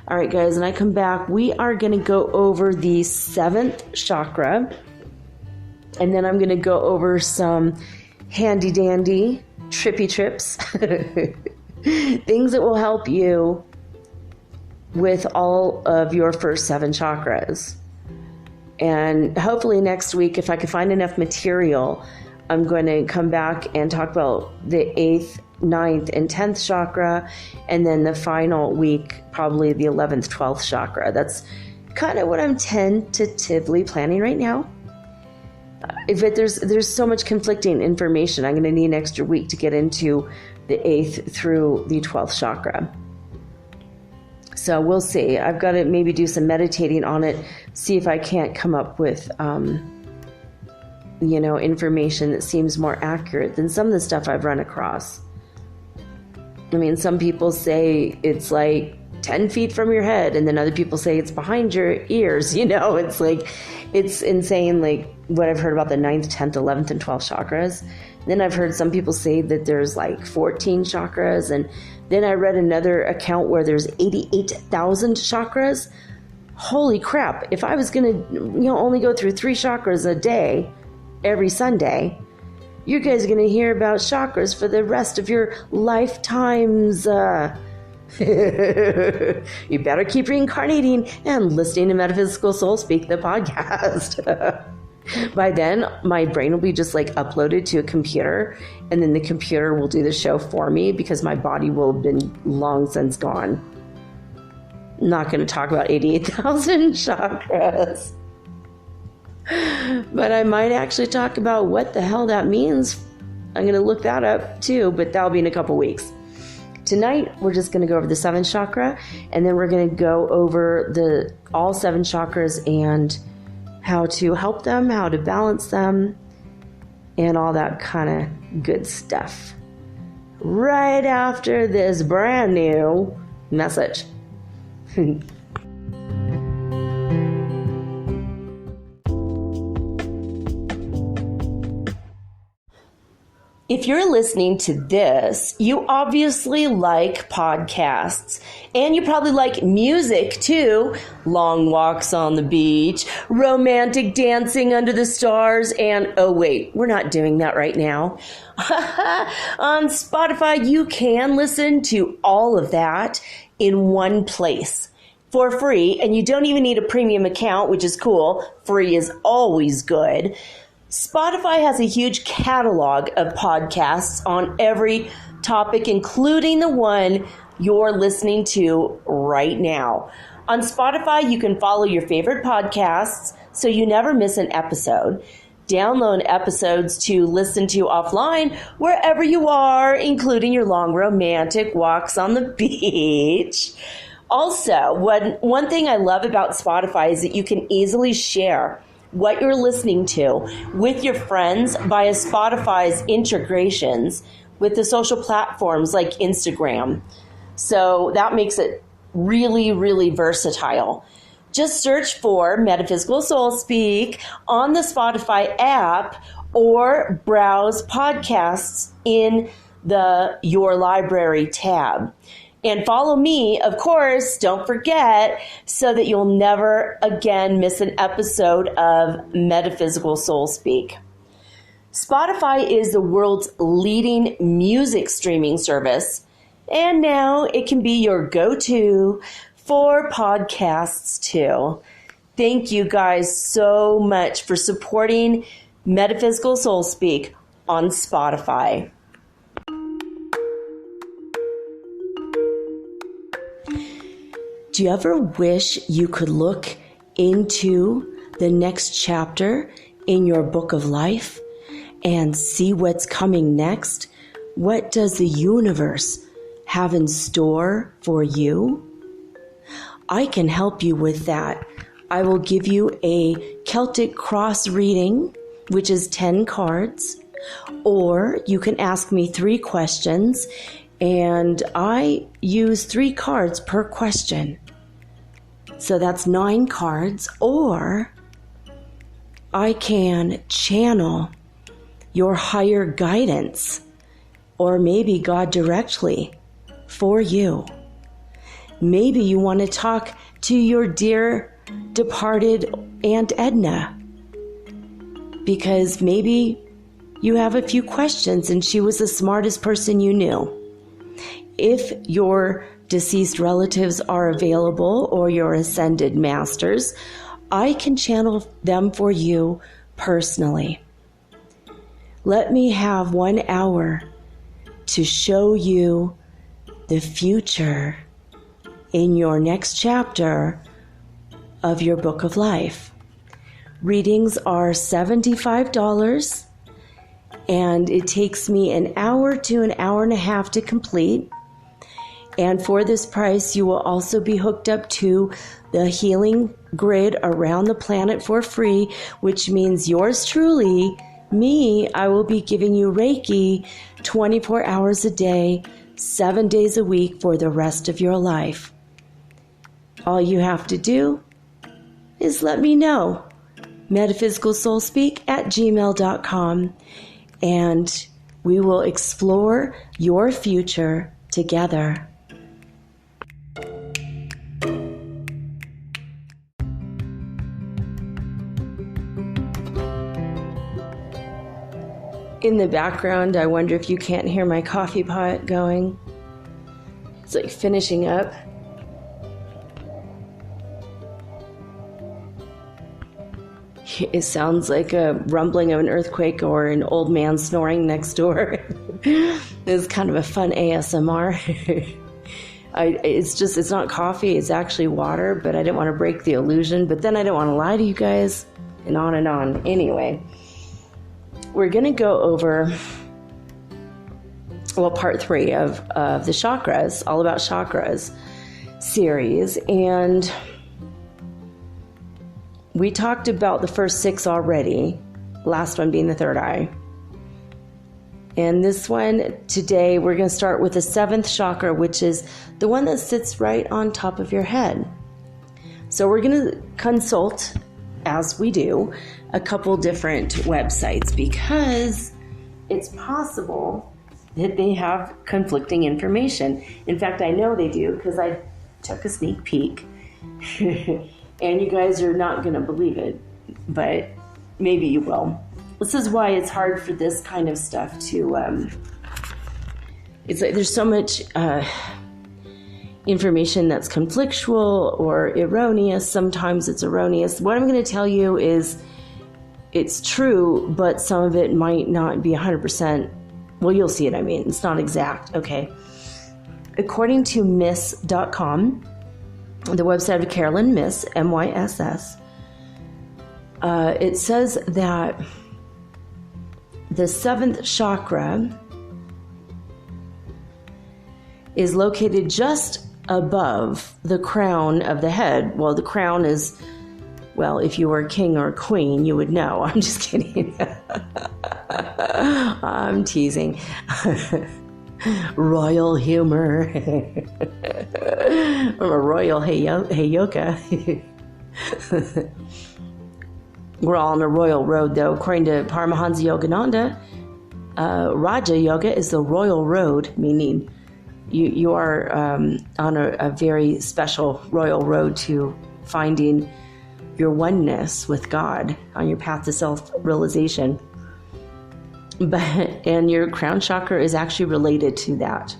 All right, guys, when I come back, we are going to go over the 7th chakra, and then I'm going to go over some handy dandy trippy trips, things that will help you with all of your first 7 chakras. And hopefully next week, if I can find enough material, I'm going to come back and talk about the 8th, 9th, and 10th chakra, and then the final week, probably the 11th, 12th chakra. That's kind of what I'm tentatively planning right now. But there's so much conflicting information. I'm going to need an extra week to get into the 8th through the 12th chakra. So we'll see. I've got to maybe do some meditating on it, see if I can't come up with, information that seems more accurate than some of the stuff I've run across. I mean, some people say it's like 10 feet from your head, and then other people say it's behind your ears. It's like, it's insane, like what I've heard about the 9th, 10th, 11th, and 12th chakras. Then I've heard some people say that there's like 14 chakras, and then I read another account where there's 88,000 chakras. Holy crap. If I was going to, only go through 3 chakras a day, every Sunday, you guys are going to hear about chakras for the rest of your lifetimes. You better keep reincarnating and listening to Metaphysical Soul Speak, the podcast. By then, my brain will be just like uploaded to a computer, and then the computer will do the show for me because my body will have been long since gone. I'm not going to talk about 88,000 chakras. But I might actually talk about what the hell that means. I'm going to look that up too, but that'll be in a couple weeks. Tonight, we're just going to go over the 7th chakra, and then we're going to go over all 7 chakras and how to help them, how to balance them, and all that kind of good stuff. Right after this brand new message. If you're listening to this, you obviously like podcasts, and you probably like music too. Long walks on the beach, romantic dancing under the stars, and oh wait, we're not doing that right now. On Spotify, you can listen to all of that in one place for free, and you don't even need a premium account, which is cool. Free is always good. Spotify has a huge catalog of podcasts on every topic, including the one you're listening to right now. On Spotify, you can follow your favorite podcasts so you never miss an episode. Download episodes to listen to offline wherever you are, including your long romantic walks on the beach. Also, one thing I love about Spotify is that you can easily share what you're listening to with your friends via Spotify's integrations with the social platforms like Instagram. So that makes it really, really versatile. Just search for Metaphysical Soul Speak on the Spotify app or browse podcasts in the Your Library tab. And follow me, of course, don't forget, so that you'll never again miss an episode of Metaphysical Soul Speak. Spotify is the world's leading music streaming service, and now it can be your go-to for podcasts too. Thank you guys so much for supporting Metaphysical Soul Speak on Spotify. Do you ever wish you could look into the next chapter in your book of life and see what's coming next? What does the universe have in store for you? I can help you with that. I will give you a Celtic cross reading, which is 10 cards, or you can ask me 3 questions, and I use 3 cards per question. So that's 9 cards, or I can channel your higher guidance, or maybe God directly for you. Maybe you want to talk to your dear departed Aunt Edna, because maybe you have a few questions and she was the smartest person you knew. If your deceased relatives are available or your ascended masters, I can channel them for you personally. Let me have 1 hour to show you the future in your next chapter of your book of life. Readings are $75, and it takes me an hour to an hour and a half to complete. And for this price, you will also be hooked up to the healing grid around the planet for free, which means yours truly, me, I will be giving you Reiki 24 hours a day, 7 days a week for the rest of your life. All you have to do is let me know. metaphysicalsoulspeak@gmail.com, and we will explore your future together. In the background, I wonder if you can't hear my coffee pot going. It's like finishing up. It sounds like a rumbling of an earthquake or an old man snoring next door. It's kind of a fun ASMR. It's not coffee, it's actually water, but I didn't want to break the illusion, but then I didn't want to lie to you guys, and on and on. Anyway, we're going to go over, part 3 of the Chakras, all about Chakras series, and we talked about the first 6 already, last one being the third eye. And this one, today, we're going to start with the 7th chakra, which is the one that sits right on top of your head. So we're going to consult, as we do, a couple different websites, because it's possible that they have conflicting information. In fact, I know they do, because I took a sneak peek. And you guys are not going to believe it, but maybe you will. This is why it's hard for this kind of stuff to, it's like there's so much information that's conflictual or erroneous. Sometimes it's erroneous. What I'm going to tell you is it's true, but some of it might not be 100%. Well, you'll see it. I mean, it's not exact. Okay. According to miss.com, the website of Carolyn Miss, MYSS, it says that the 7th chakra is located just above the crown of the head. Well, the crown is, if you were a king or a queen, you would know. I'm just kidding. I'm teasing. Royal humor. I'm a royal heyoka. We're all on a royal road, though. According to Paramahansa Yogananda, Raja Yoga is the royal road, meaning you are on a very special royal road to finding your oneness with God on your path to self-realization. And your crown chakra is actually related to that.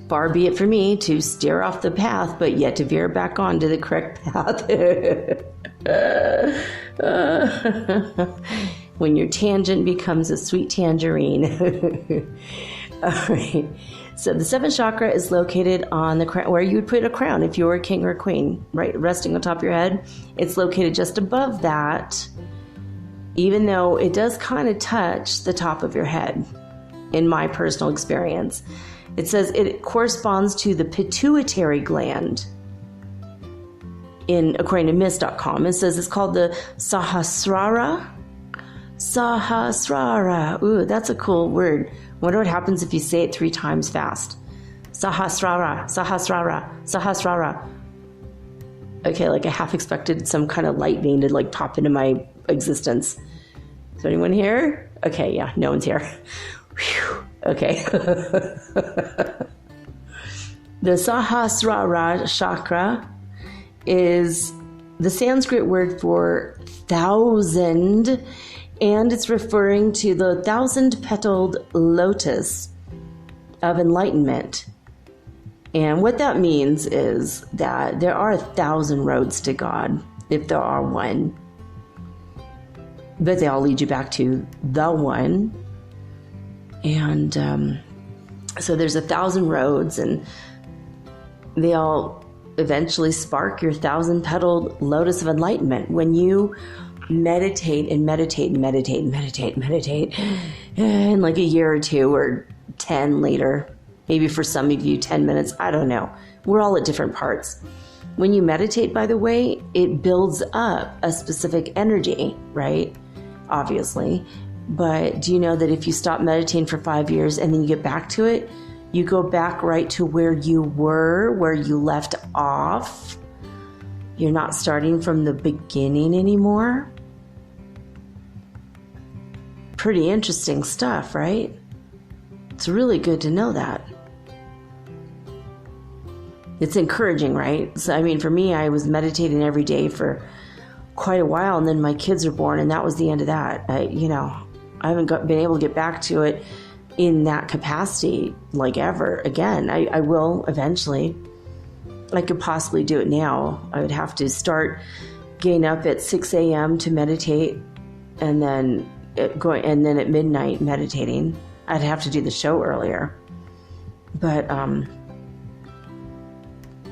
Far be it for me to steer off the path, but yet to veer back onto the correct path. When your tangent becomes a sweet tangerine. All right. So the 7th chakra is located on the crown, where you would put a crown if you were a king or a queen, right? Resting on top of your head. It's located just above that, even though it does kind of touch the top of your head, in my personal experience. It says it corresponds to the pituitary gland. According to Miss.com, it says it's called the Sahasrara. Sahasrara. Ooh, that's a cool word. Wonder what happens if you say it 3 times fast. Sahasrara, Sahasrara, Sahasrara. Okay, like I half expected some kind of light vein to like pop into my existence. Is there anyone here? Okay, yeah, no one's here. Whew. Okay. The Sahasrara chakra is the Sanskrit word for 1,000, and it's referring to the 1,000-petaled lotus of enlightenment. And what that means is that there are 1,000 roads to God, if there are one. But they all lead you back to the one. And so there's 1,000 roads, and they all eventually spark your 1,000-petaled lotus of enlightenment. When you meditate and meditate and meditate and meditate and meditate, in like a year or 2 or 10 later, maybe for some of you 10 minutes, I don't know. We're all at different parts. When you meditate, by the way, it builds up a specific energy, right? Obviously. But do you know that if you stop meditating for 5 years and then you get back to it, you go back right to where you were, where you left off? You're not starting from the beginning anymore? Pretty interesting stuff, right? It's really good to know that. It's encouraging, right? So, I mean, for me, I was meditating every day for quite a while, and then my kids were born, and that was the end of that. I haven't been able to get back to it in that capacity like ever again. I will eventually. I could possibly do it now. I would have to start getting up at 6 a.m. to meditate, and then at midnight meditating. I'd have to do the show earlier. But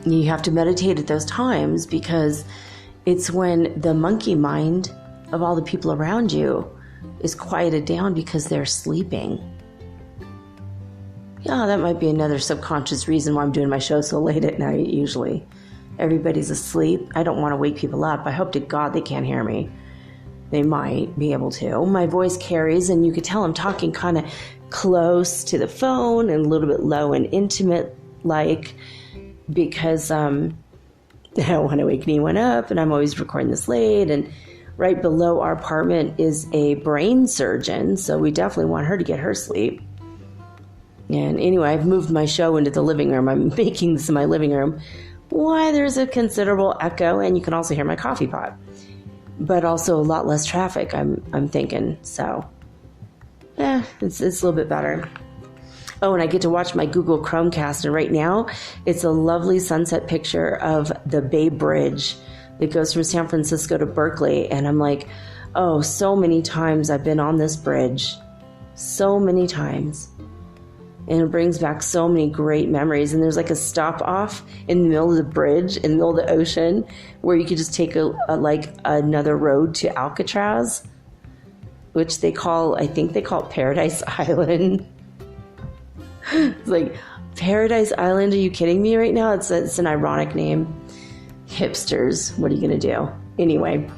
you have to meditate at those times because it's when the monkey mind of all the people around you is quieted down because they're sleeping. Yeah, that might be another subconscious reason why I'm doing my show so late at night usually. Everybody's asleep. I don't want to wake people up. I hope to God they can't hear me. They might be able to. My voice carries, and you could tell I'm talking kind of close to the phone and a little bit low and intimate like, because I don't want to wake anyone up, and I'm always recording this late. And right below our apartment is a brain surgeon, so we definitely want her to get her sleep. And anyway, I've moved my show into the living room. I'm making this in my living room. Why, there's a considerable echo, and you can also hear my coffee pot. But also a lot less traffic, I'm thinking. So, it's a little bit better. Oh, and I get to watch my Google Chromecast, and right now it's a lovely sunset picture of the Bay Bridge that goes from San Francisco to Berkeley. And I'm like, oh, so many times I've been on this bridge. So many times. And it brings back so many great memories. And there's like a stop off in the middle of the bridge, in the middle of the ocean, where you could just take another road to Alcatraz, which I think they call it Paradise Island. It's like, Paradise Island, are you kidding me right now? It's an ironic name. Hipsters, what are you going to do? Anyway,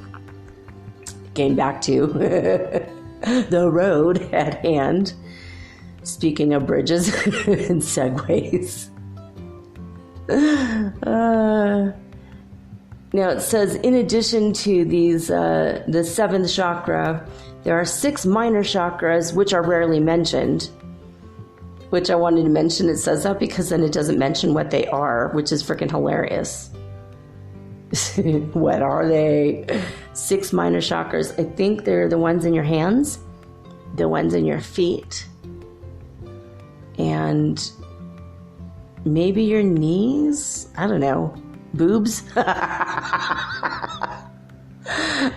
getting back to the road at hand. Speaking of bridges and segues. Now it says, in addition to these, the 7th chakra, there are 6 minor chakras which are rarely mentioned. Which I wanted to mention. It says that because then it doesn't mention what they are, which is freaking hilarious. What are they? 6 minor chakras. I think they're the ones in your hands, the ones in your feet, and maybe your knees. I don't know. Boobs.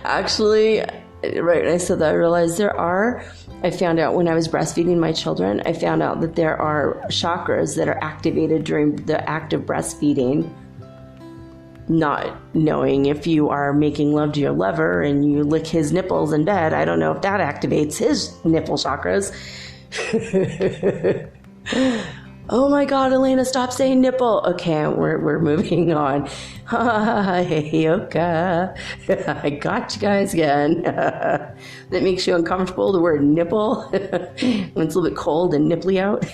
Actually, right when I said that, I realized I found out when I was breastfeeding my children, I found out that there are chakras that are activated during the act of breastfeeding. not knowing if you are making love to your lover and you lick his nipples in bed. I don't know if that activates his nipple chakras. Oh my God, Elena, stop saying nipple. Okay, we're moving on. Hey, Yoka. I got you guys again. That makes you uncomfortable, the word nipple, when it's a little bit cold and nipply out.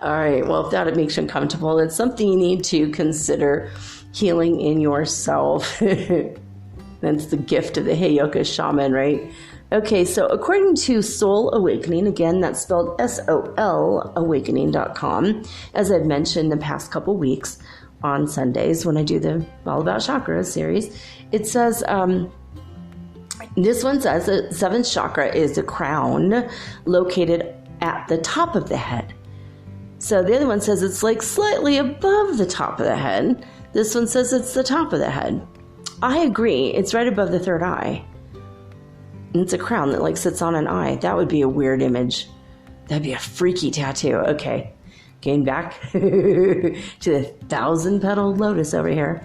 All right, well, if that makes you uncomfortable, it's something you need to consider healing in yourself. That's the gift of the Heyoka shaman, right? Okay, so according to Soul Awakening, again, that's spelled SOL awakening.com, as I've mentioned the past couple weeks on Sundays when I do the All About Chakras series, it says, this one says the seventh chakra is the crown located at the top of the head. So the other one says it's like slightly above the top of the head. This one says it's the top of the head. I agree. It's right above the third eye. And it's a crown that like sits on an eye. That would be a weird image. That'd be a freaky tattoo. Okay. Getting back to the 1,000-petaled lotus over here.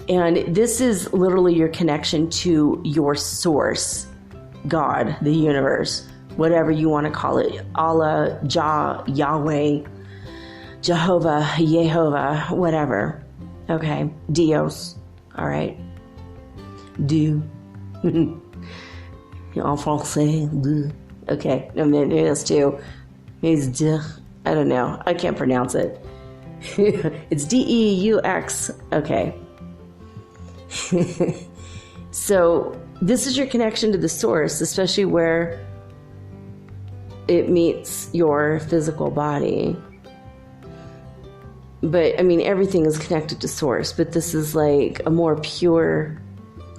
And this is literally your connection to your source, God, the universe, whatever you want to call it. Allah, Jah, Yahweh, Jehovah, Yehovah, whatever. Okay. Dios. All right. Du. En français. Du. Okay. No, maybe that's two. Maybe it's de. I don't know. I can't pronounce it. It's Deux. Okay. So this is your connection to the source, especially where it meets your physical body. But I mean, everything is connected to source, but this is like a more pure,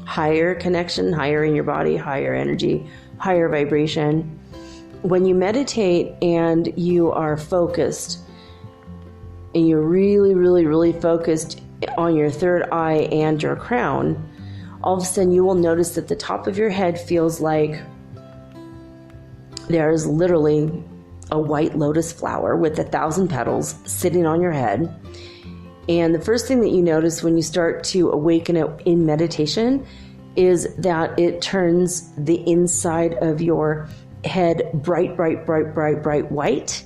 higher connection, higher in your body, higher energy, higher vibration. When you meditate and you are focused, and you're really, really, really focused on your third eye and your crown, all of a sudden you will notice that the top of your head feels like there is literally a white lotus flower with 1,000 petals sitting on your head. And the first thing that you notice when you start to awaken it in meditation is that it turns the inside of your head bright, bright, bright, bright, bright white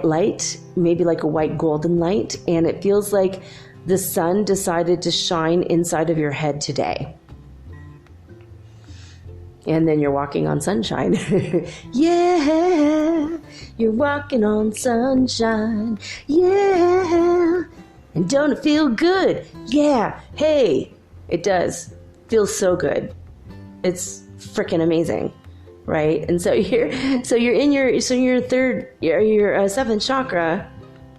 light, maybe like a white golden light. And it feels like the sun decided to shine inside of your head today. And then you're walking on sunshine. Yeah, you're walking on sunshine. Yeah, and don't it feel good? Yeah, hey, it does. Feels so good. It's freaking amazing, right? And so you're in your seventh chakra,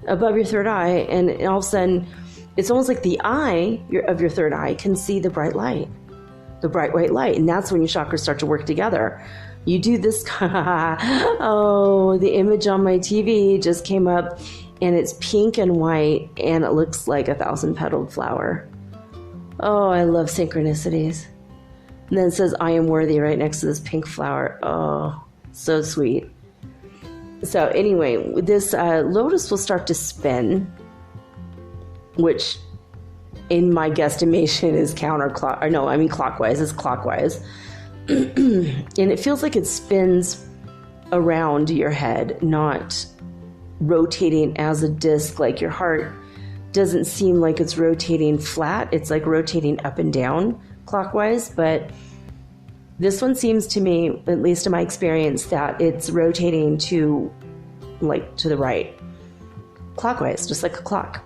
above your third eye, and all of a sudden, it's almost like the eye of your third eye can see the bright light. The bright white light, and that's when your chakras start to work together. You do this. Oh, the image on my TV just came up, and it's pink and white, and it looks like 1,000-petaled flower. Oh, I love synchronicities. And then it says, I am worthy right next to this pink flower. Oh, so sweet. So anyway, this lotus will start to spin, which in my guesstimation is clockwise. It's clockwise. And it feels like it spins around your head, not rotating as a disc. Like your heart doesn't seem like it's rotating flat. It's like rotating up and down clockwise. But this one seems to me, at least in my experience, that it's rotating to the right, clockwise, just like a clock.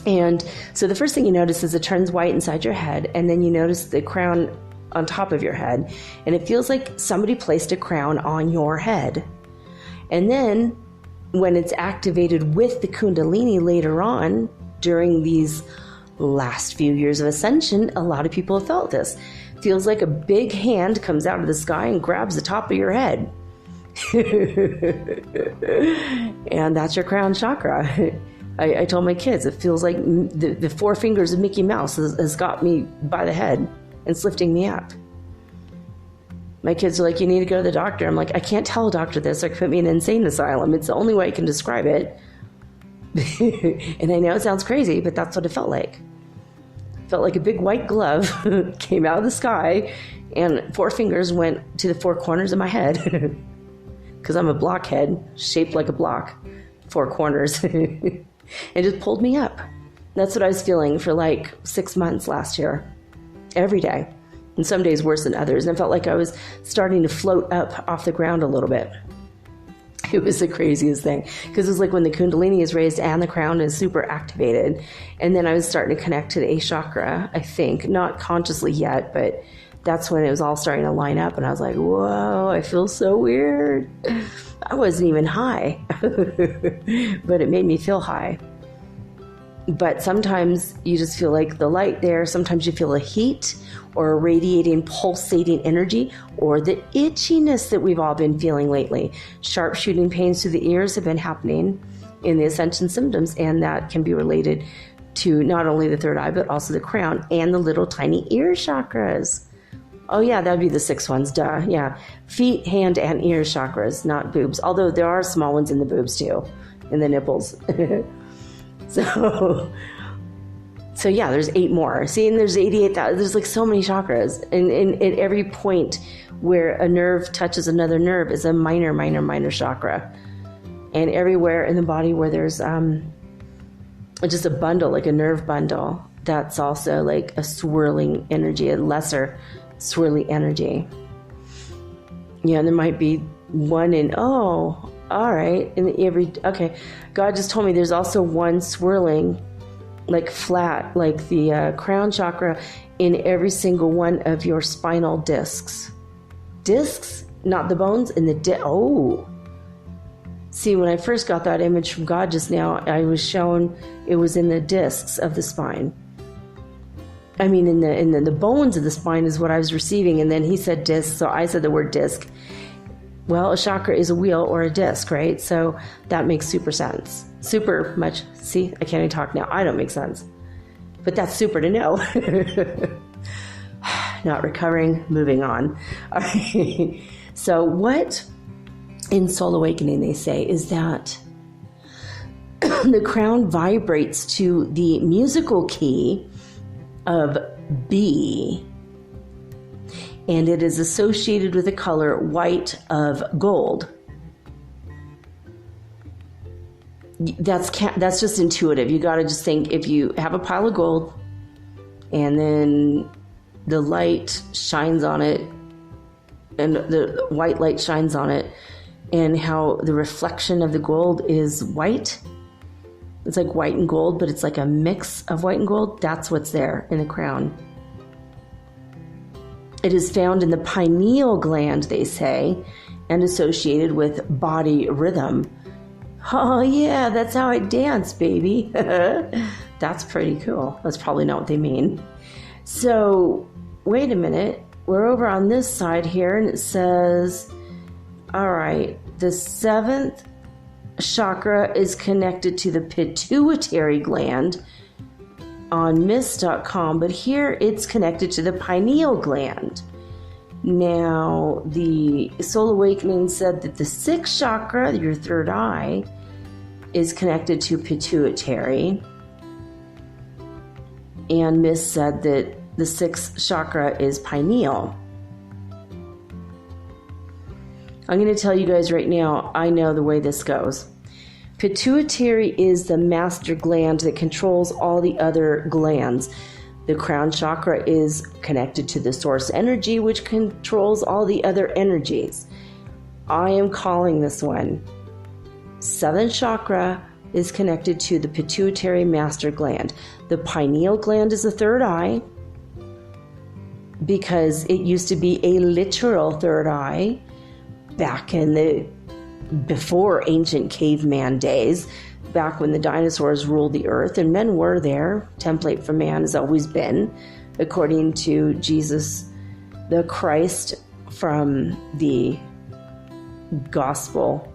And so the first thing you notice is it turns white inside your head, and then you notice the crown on top of your head, and it feels like somebody placed a crown on your head. And then when it's activated with the Kundalini later on, during these last few years of ascension, a lot of people have felt this. It feels like a big hand comes out of the sky and grabs the top of your head. And that's your crown chakra. I told my kids, it feels like the four fingers of Mickey Mouse has got me by the head and it's lifting me up. My kids are like, you need to go to the doctor. I'm like, I can't tell a doctor this or put me in an insane asylum. It's the only way I can describe it. And I know it sounds crazy, but that's what it felt like. It felt like a big white glove came out of the sky and 4 fingers went to the 4 corners of my head. Because I'm a blockhead, shaped like a block, 4 corners. And just pulled me up. That's what I was feeling for like 6 months last year. Every day. And some days worse than others. And I felt like I was starting to float up off the ground a little bit. It was the craziest thing. Because it was like when the Kundalini is raised and the crown is super activated. And then I was starting to connect to the 8th chakra, I think. Not consciously yet, but that's when it was all starting to line up. And I was like, whoa, I feel so weird. I wasn't even high. But it made me feel high. But sometimes you just feel like the light there. Sometimes you feel a heat or a radiating, pulsating energy, or the itchiness that we've all been feeling lately. Sharp shooting pains to the ears have been happening in the Ascension symptoms, and that can be related to not only the 3rd eye, but also the crown and the little tiny ear chakras. Oh yeah, that would be the 6 ones, duh, yeah. Feet, hand, and ear chakras, not boobs. Although there are small ones in the boobs too, in the nipples. So yeah, there's 8 more. See, and there's 88,000. There's like so many chakras. And at every point where a nerve touches another nerve is a minor chakra. And everywhere in the body where there's just a bundle, like a nerve bundle, that's also like a swirling energy, a lesser swirly energy. Yeah, and there might be one in, all right. Okay. God just told me there's also one swirling, like flat, like the crown chakra in every single one of your spinal discs. Discs, not the bones, in the See, when I first got that image from God just now, I was shown it was in the discs of the spine. I mean, in the bones of the spine is what I was receiving, and then he said disc, so I said the word disc. Well, a chakra is a wheel or a disc, right? So that makes super sense. Super much. See, I can't even talk now. I don't make sense. But that's super to know. Not recovering, moving on. All right. So what in Soul Awakening they say is that the crown vibrates to the musical key of B, and it is associated with the color white of gold. That's just intuitive. You got to just think, if you have a pile of gold and then the light shines on it and the white light shines on it, and how the reflection of the gold is white. It's like white and gold, but it's like a mix of white and gold. That's what's there in the crown. It is found in the pineal gland, they say, and associated with body rhythm. Oh yeah, that's how I dance, baby. That's pretty cool. That's probably not what they mean. So, wait a minute. We're over on this side here, and it says, all right, the 7th chakra is connected to the pituitary gland on Myst.com, but here it's connected to the pineal gland. Now, the Soul Awakening said that the 6th chakra, your 3rd eye, is connected to pituitary. And Myst said that the 6th chakra is pineal. I'm going to tell you guys right now, I know the way this goes. Pituitary is the master gland that controls all the other glands. The crown chakra is connected to the source energy, which controls all the other energies. I am calling this one. 7th chakra is connected to the pituitary master gland. The pineal gland is the 3rd eye, because it used to be a literal 3rd eye back in the before ancient caveman days, back when the dinosaurs ruled the earth and men were there. Template for man has always been, according to Jesus the Christ, from the gospel,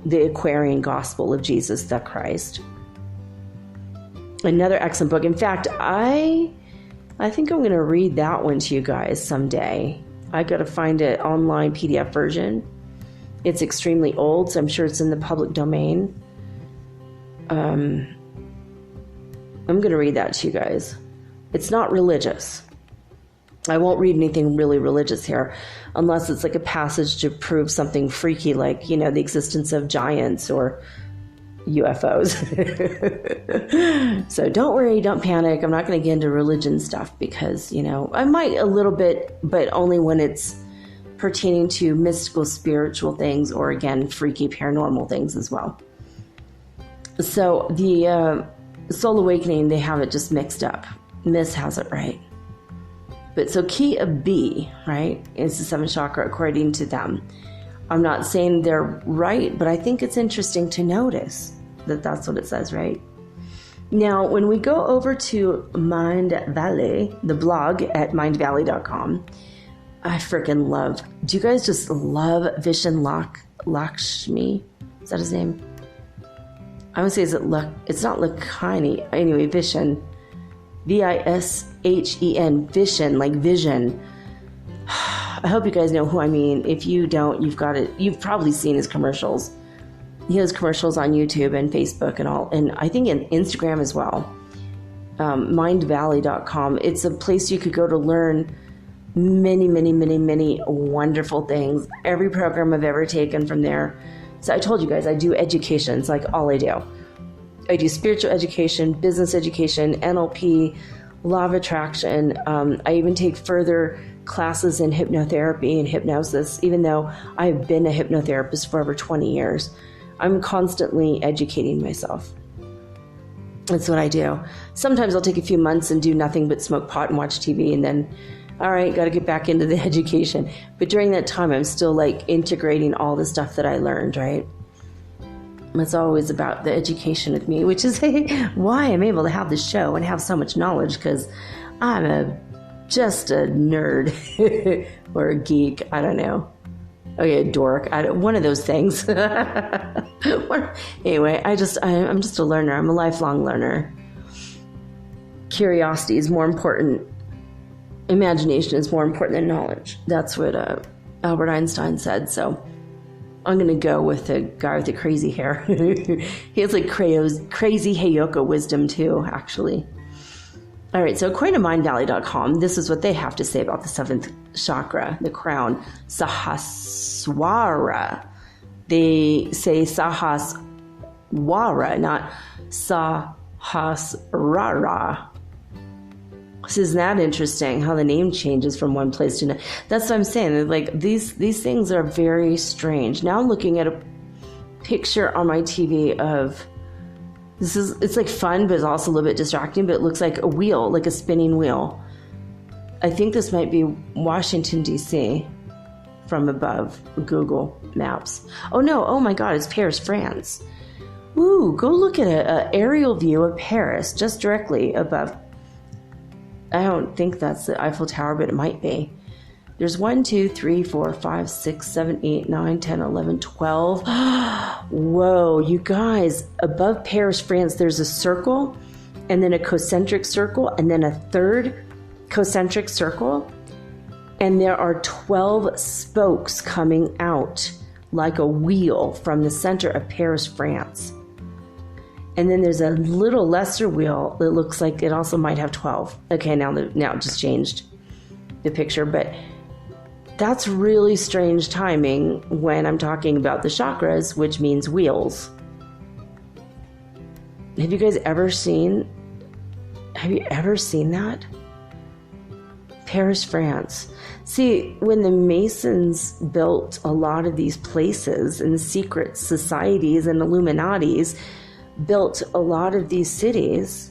the Aquarian gospel of Jesus the Christ. Another excellent book. In fact, I think I'm going to read that one to you guys someday. I got to find an online PDF version. It's extremely old, so I'm sure it's in the public domain. I'm going to read that to you guys. It's not religious. I won't read anything really religious here unless it's like a passage to prove something freaky, like, you know, the existence of giants or UFOs. So don't worry, don't panic. I'm not going to get into religion stuff because, you know, I might a little bit, but only when it's pertaining to mystical, spiritual things or, again, freaky paranormal things as well. So the Soul Awakening, they have it just mixed up. Miss has it right. But so key of B, right, is the 7th chakra according to them. I'm not saying they're right, but I think it's interesting to notice that that's what it says, right? Now, when we go over to Mind Valley, the blog at mindvalley.com, I freaking love, do you guys just love Vishen Lakshmi? Is that his name? I would say, it's not Lakshmi. Anyway, Vishen. Vishen, Vishen, like vision. I hope you guys know who I mean. If you don't, you've probably seen his commercials. He has commercials on YouTube and Facebook and all, and I think in Instagram as well. Mindvalley.com. It's a place you could go to learn many, many, many, many wonderful things. Every program I've ever taken from there. So I told you guys, I do education. It's like all I do. I do spiritual education, business education, NLP, law of attraction. I even take further classes in hypnotherapy and hypnosis, even though I've been a hypnotherapist for over 20 years. I'm constantly educating myself. That's what I do. Sometimes I'll take a few months and do nothing but smoke pot and watch TV, and then, all right, got to get back into the education. But during that time, I'm still like integrating all the stuff that I learned, right? It's always about the education with me, which is why I'm able to have this show and have so much knowledge, because I'm just a nerd or a geek. I don't know. Okay, a dork. One of those things. Anyway, I'm just a learner. I'm a lifelong learner. Curiosity is more important. Imagination is more important than knowledge. That's what Albert Einstein said. So I'm going to go with the guy with the crazy hair. He has like crazy Heyoka wisdom too, actually. All right, so according to mindvalley.com, this is what they have to say about the 7th chakra, the crown, Sahaswara. They say Sahaswara, not Sahasrara. So isn't that interesting how the name changes from one place to another? That's what I'm saying. Like these things are very strange. Now I'm looking at a picture on my TV of it's like fun, but it's also a little bit distracting, but it looks like a wheel, like a spinning wheel. I think this might be Washington, D.C. from above Google Maps. Oh no, oh my God, it's Paris, France. Woo, go look at an aerial view of Paris just directly above. I don't think that's the Eiffel Tower, but it might be. There's 1, 2, 3, 4, 5, 6, 7, 8, 9, 10, 11, 12. Whoa, you guys, above Paris, France, there's a circle and then a concentric circle and then a third concentric circle. And there are 12 spokes coming out like a wheel from the center of Paris, France. And then there's a little lesser wheel that looks like it also might have 12. Okay, now it just changed the picture, but that's really strange timing when I'm talking about the chakras, which means wheels. Have you ever seen that? Paris, France. See, when the Masons built a lot of these places and secret societies and Illuminatis built a lot of these cities,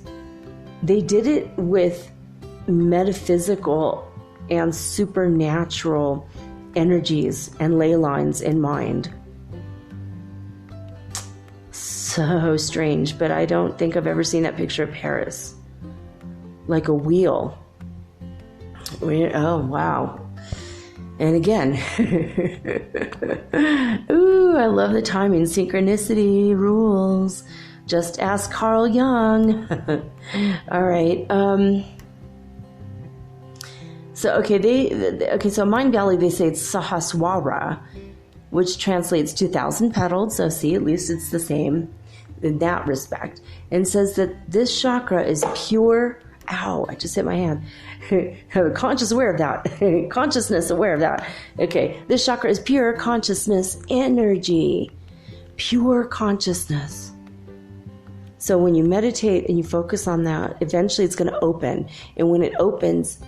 they did it with metaphysical and supernatural energies and ley lines in mind. So strange, but I don't think I've ever seen that picture of Paris. Like a wheel. Oh, wow. And again, ooh, I love the timing. Synchronicity rules. Just ask Carl Jung. All right. So Mind Valley, they say it's Sahaswara, which translates to 1,000 petaled. So see, at least it's the same. in that respect, and says that this chakra is pure. Ow, I just hit my hand. Conscious aware of that. Consciousness aware of that. Okay, this chakra is pure consciousness energy. Pure consciousness. So when you meditate and you focus on that, eventually it's going to open. And when it opens,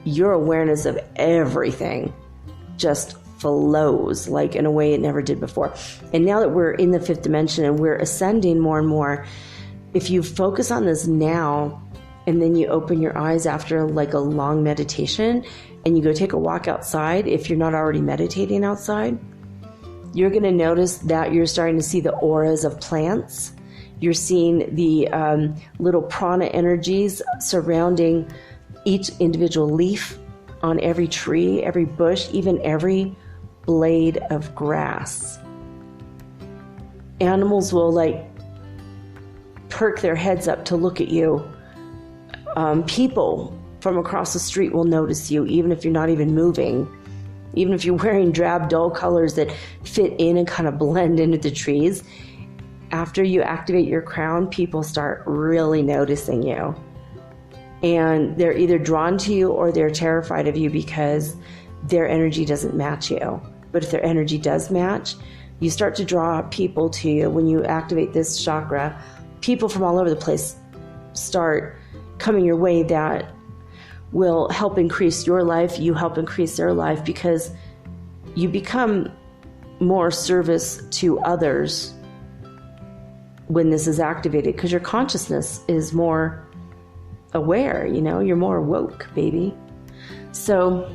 your awareness of everything just flows like in a way it never did before. And now that we're in the fifth dimension and we're ascending more and more, if you focus on this now, and then you open your eyes after like a long meditation and you go take a walk outside, if you're not already meditating outside, you're going to notice that you're starting to see the auras of plants. You're seeing the little prana energies surrounding each individual leaf on every tree, every bush, even every blade of grass. Animals will like perk their heads up to look at you. People from across the street will notice you, even if you're not even moving. Even if you're wearing drab, dull colors that fit in and kind of blend into the trees. After you activate your crown, people start really noticing you. And they're either drawn to you or they're terrified of you because their energy doesn't match you. But if their energy does match, you start to draw people to you. When you activate this chakra, people from all over the place start coming your way that will help increase your life. You help increase their life because you become more service to others when this is activated, because your consciousness is more aware, you're more woke, baby. So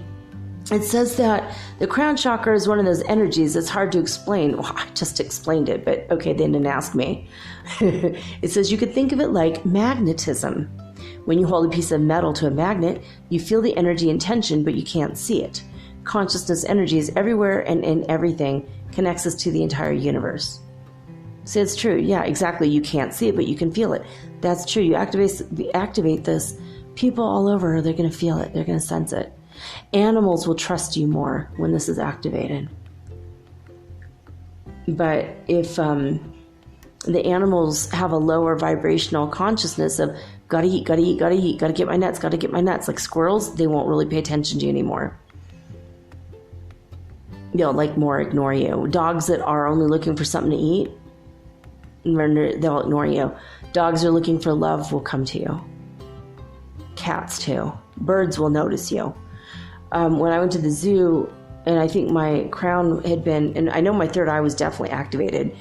it says that the crown chakra is one of those energies that's hard to explain. Well, I just explained it, but okay, they didn't ask me. It says you could think of it like magnetism. When you hold a piece of metal to a magnet, you feel the energy and tension, but you can't see it. Consciousness energy is everywhere and in everything, connects us to the entire universe. So it's true. Yeah, exactly. You can't see it, but you can feel it. That's true. You activate this. People all over, they're going to feel it. They're going to sense it. Animals will trust you more when this is activated. But if the animals have a lower vibrational consciousness of gotta eat, gotta eat, gotta eat, gotta get my nuts, like squirrels, they won't really pay attention to you anymore. They'll more ignore you. Dogs that are only looking for something to eat, they'll ignore you. Dogs are looking for love will come to you. Cats too. Birds will notice you. When I went to the zoo, and I think my crown had been, and I know my third eye was definitely activated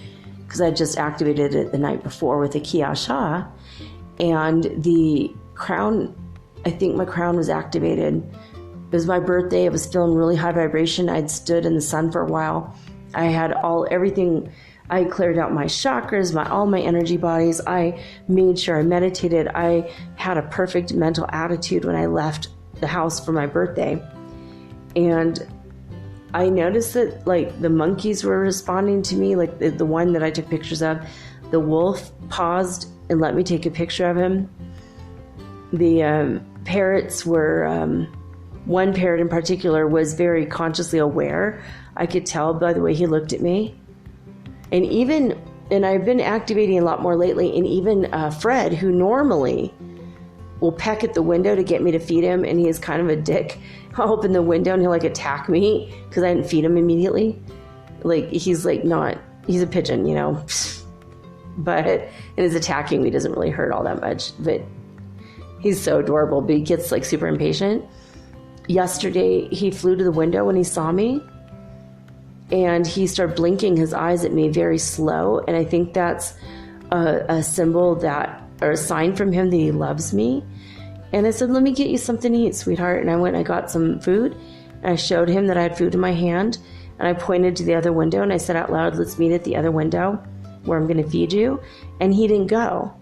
because I just activated it the night before with a Kiyasha. And the crown, I think my crown was activated. It was my birthday. I was feeling really high vibration. I'd stood in the sun for a while. I had everything. I cleared out my chakras, all my energy bodies. I made sure I meditated. I had a perfect mental attitude when I left the house for my birthday. And I noticed that the monkeys were responding to me, like the one that I took pictures of. The wolf paused and let me take a picture of him. The parrots were, one parrot in particular was very consciously aware. I could tell by the way he looked at me. And I've been activating a lot more lately, and even Fred, who normally will peck at the window to get me to feed him, and he is kind of a dick. I'll open the window and he'll attack me because I didn't feed him immediately. He's a pigeon, But and his attacking me doesn't really hurt all that much. But he's so adorable, but he gets super impatient. Yesterday, he flew to the window when he saw me, and he started blinking his eyes at me very slow. And I think that's a symbol or a sign from him that he loves me. And I said, let me get you something to eat, sweetheart. And I went and I got some food. And I showed him that I had food in my hand. And I pointed to the other window and I said out loud, let's meet at the other window where I'm going to feed you. And he didn't go.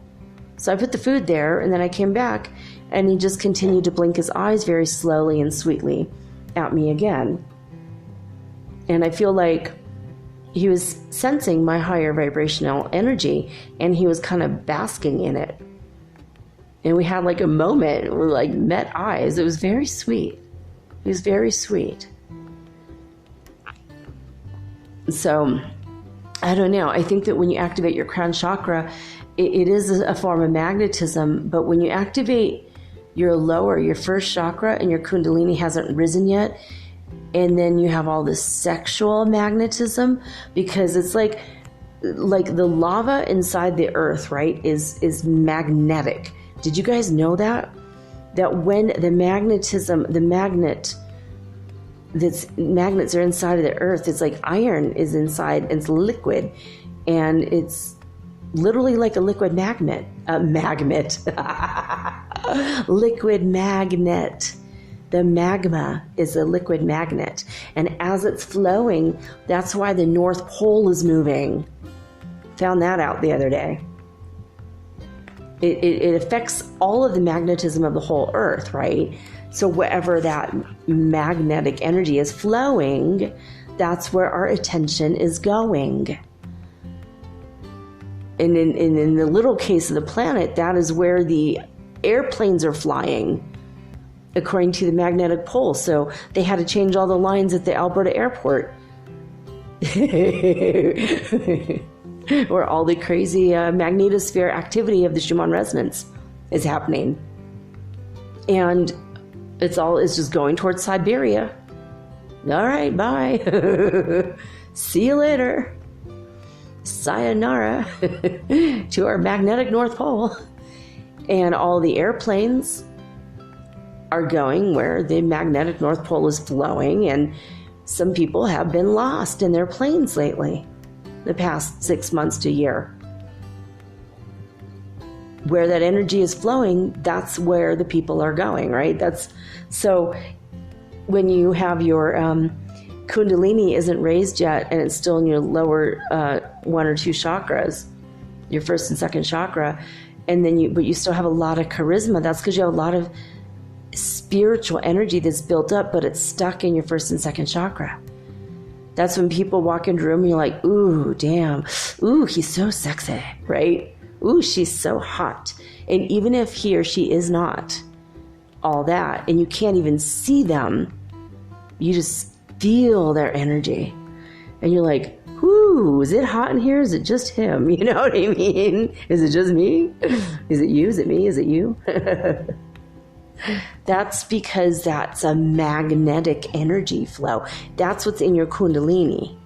So I put the food there, and then I came back, and he just continued to blink his eyes very slowly and sweetly at me again. And I feel like he was sensing my higher vibrational energy, and he was kind of basking in it. And we had a moment, we met eyes. It was very sweet. It was very sweet. So I don't know. I think that when you activate your crown chakra, it is a form of magnetism. But when you activate your first chakra, and your kundalini hasn't risen yet, and then you have all this sexual magnetism, because it's like the lava inside the earth, right, is magnetic. Did you guys know that when magnets are inside of the earth, it's like iron is inside, and it's liquid, and it's literally like a liquid magnet. Liquid magnet. The magma is a liquid magnet, and as it's flowing, that's why the North Pole is moving. Found that out the other day. It affects all of the magnetism of the whole earth, right? So wherever that magnetic energy is flowing, that's where our attention is going. And in the little case of the planet, that is where the airplanes are flying, according to the magnetic pole. So they had to change all the lines at the Alberta airport. Where all the crazy magnetosphere activity of the Schumann Resonance is happening. And it's just going towards Siberia. All right, bye. See you later. Sayonara to our magnetic North Pole. And all the airplanes are going where the magnetic North Pole is flowing, and some people have been lost in their planes lately, the past 6 months to a year. Where that energy is flowing, that's where the people are going, right? So when you have your kundalini isn't raised yet, and it's still in your lower 1 or 2 chakras, your first and second chakra, and then but you still have a lot of charisma. That's because you have a lot of spiritual energy that's built up, but it's stuck in your first and second chakra. That's when people walk into a room and you're like, ooh, damn, ooh, he's so sexy, right? Ooh, she's so hot. And even if he or she is not all that, and you can't even see them, you just feel their energy. And you're like, ooh, is it hot in here? Is it just him? You know what I mean? Is it just me? Is it you? Is it me? Is it you? That's because that's a magnetic energy flow. That's what's in your kundalini.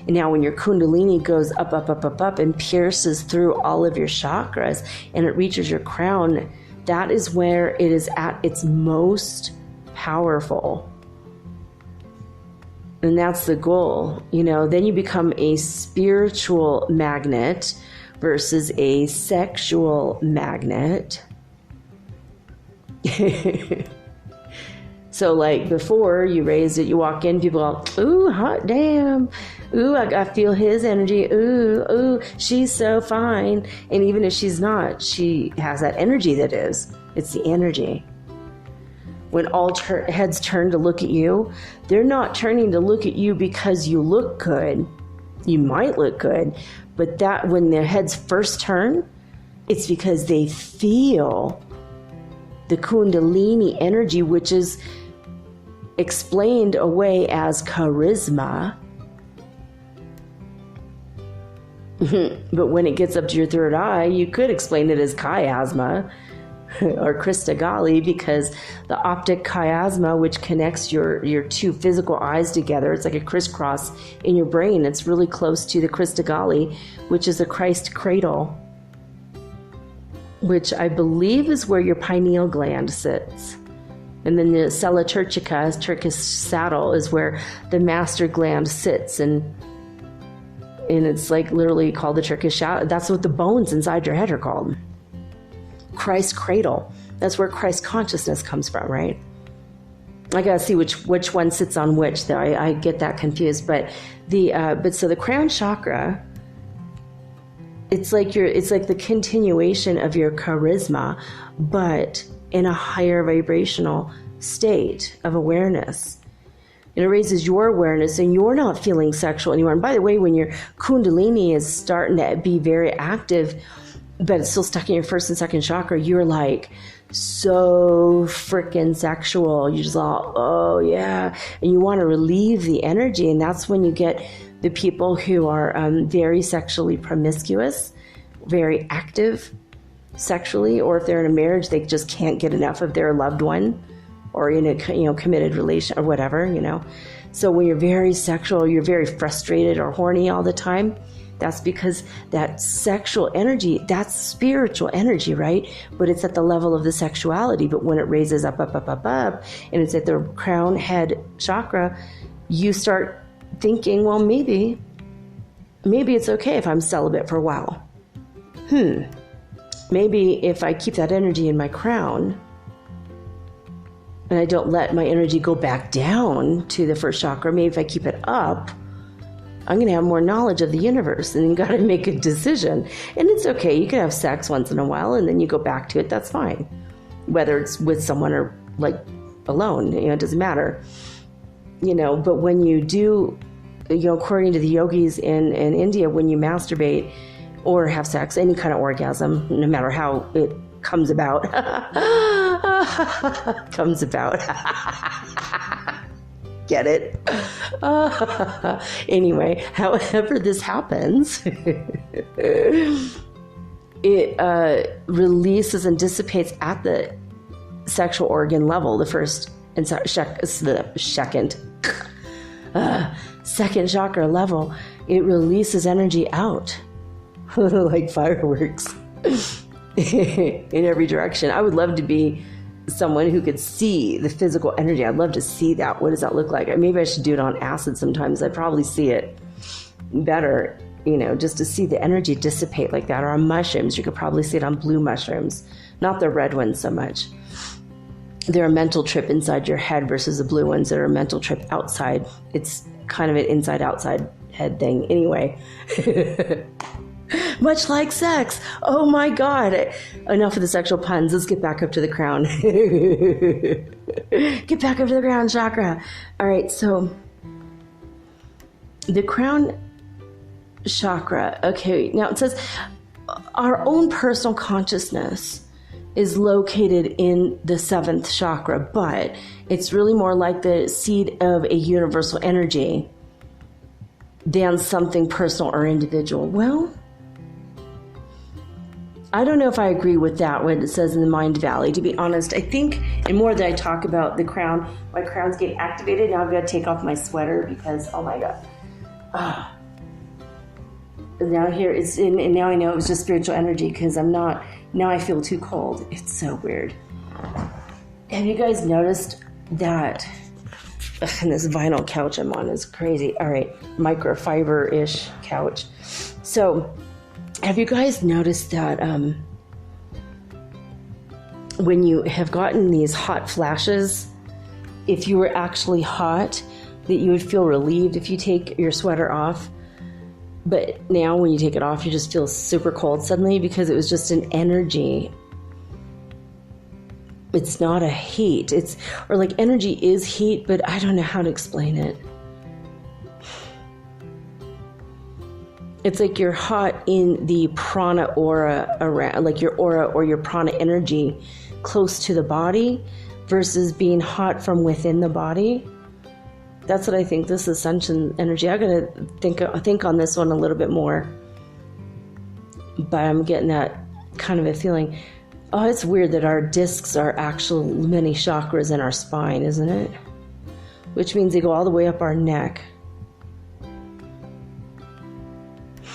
And now when your kundalini goes up, up, up, up, up, and pierces through all of your chakras, and it reaches your crown, that is where it is at its most powerful. And that's the goal. Then you become a spiritual magnet versus a sexual magnet. So like before you raised it, you walk in, people go, ooh, hot damn. Ooh, I feel his energy. Ooh, she's so fine. And even if she's not, she has that energy that is. It's the energy. When all heads turn to look at you, they're not turning to look at you because you look good. You might look good, but that when their heads first turn, it's because they feel the kundalini energy, which is explained away as charisma. But when it gets up to your third eye, you could explain it as chiasma or Christagali, because the optic chiasma, which connects your two physical eyes together, it's like a crisscross in your brain. It's really close to the Christagali, which is a Christ cradle, which I believe is where your pineal gland sits. And then the sella turcica, Turkish saddle, is where the master gland sits, and it's like literally called the Turkish saddle. That's what the bones inside your head are called. Christ cradle. That's where Christ consciousness comes from, right? I gotta see which one sits on which. Though I get that confused. But so the crown chakra, it's like the continuation of your charisma, but in a higher vibrational state of awareness. And it raises your awareness, and you're not feeling sexual anymore. And by the way, when your kundalini is starting to be very active, but it's still stuck in your first and second chakra, you're like so freaking sexual. You're just all, oh yeah. And you want to relieve the energy. And that's when you get the people who are very sexually promiscuous, very active sexually, or if they're in a marriage, they just can't get enough of their loved one, or in a committed relation or whatever, So when you're very sexual, you're very frustrated or horny all the time. That's because that sexual energy, that's spiritual energy, right? But it's at the level of the sexuality. But when it raises up, and it's at the crown head chakra, you start thinking, well, maybe it's okay if I'm celibate for a while. Maybe if I keep that energy in my crown and I don't let my energy go back down to the first chakra, maybe if I keep it up, I'm going to have more knowledge of the universe, and you got to make a decision. And it's okay. You can have sex once in a while and then you go back to it. That's fine. Whether it's with someone or like alone, it doesn't matter. But when you do, according to the yogis in India, when you masturbate or have sex, any kind of orgasm, no matter how it comes about, get it? Anyway, however this happens, it releases and dissipates at the sexual organ level, the first and second chakra level. It releases energy out like fireworks in every direction. I would love to be someone who could see the physical energy. I'd love to see that. What does that look like? Maybe I should do it on acid sometimes. I'd probably see it better, just to see the energy dissipate like that. Or on mushrooms, you could probably see it on blue mushrooms, not the red ones so much. They're a mental trip inside your head versus the blue ones that are a mental trip outside. It's kind of an inside-outside head thing. Anyway, much like sex. Oh my God. Enough of the sexual puns. Let's get back up to the crown. Get back up to the crown chakra. All right. So the crown chakra. Okay. Now it says our own personal consciousness is located in the seventh chakra, but it's really more like the seed of a universal energy than something personal or individual. Well, I don't know if I agree with that when it says in the Mind Valley, to be honest. I think, and more that I talk about the crown, my crown's getting activated. Now I've got to take off my sweater because, oh my God. Now here it's in, and now I know it was just spiritual energy because now I feel too cold. It's so weird. Have you guys noticed that? And this vinyl couch I'm on is crazy. All right, microfiber-ish couch. So, have you guys noticed that when you have gotten these hot flashes, if you were actually hot, that you would feel relieved if you take your sweater off? But now when you take it off, you just feel super cold suddenly because it was just an energy. It's not a heat. Or like energy is heat, but I don't know how to explain it. It's like you're hot in the prana aura around, like your aura or your prana energy close to the body versus being hot from within the body. That's what I think this ascension energy. I gotta think on this one a little bit more, but I'm getting that kind of a feeling. Oh, it's weird that our discs are actual many chakras in our spine, isn't it? Which means they go all the way up our neck.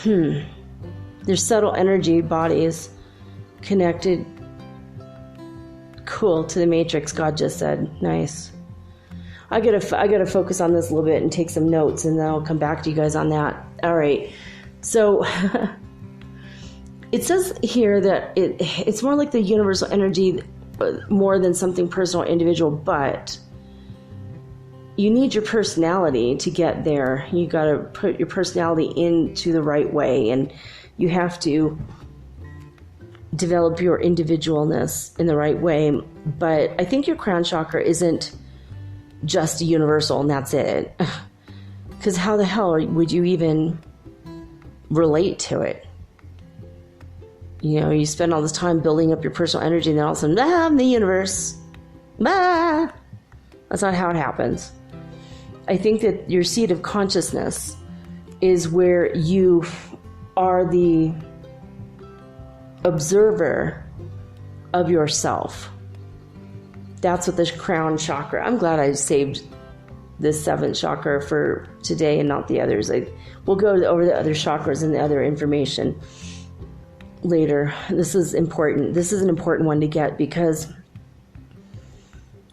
There's subtle energy bodies connected. Cool, to the matrix, God just said. Nice. I gotta focus on this a little bit and take some notes, and then I'll come back to you guys on that. All right. So it says here that it's more like the universal energy more than something personal or individual, but you need your personality to get there. You got to put your personality into the right way, and you have to develop your individualness in the right way. But I think your crown chakra isn't just universal and that's it. Because how the hell would you even relate to it? You spend all this time building up your personal energy, and then all of a sudden, I'm the universe. That's not how it happens. I think that your seat of consciousness is where you are the observer of yourself. That's what the Crown Chakra. I'm glad I saved this 7th chakra for today and not the others. We'll go over the other chakras and the other information later. This is important. This is an important one to get, because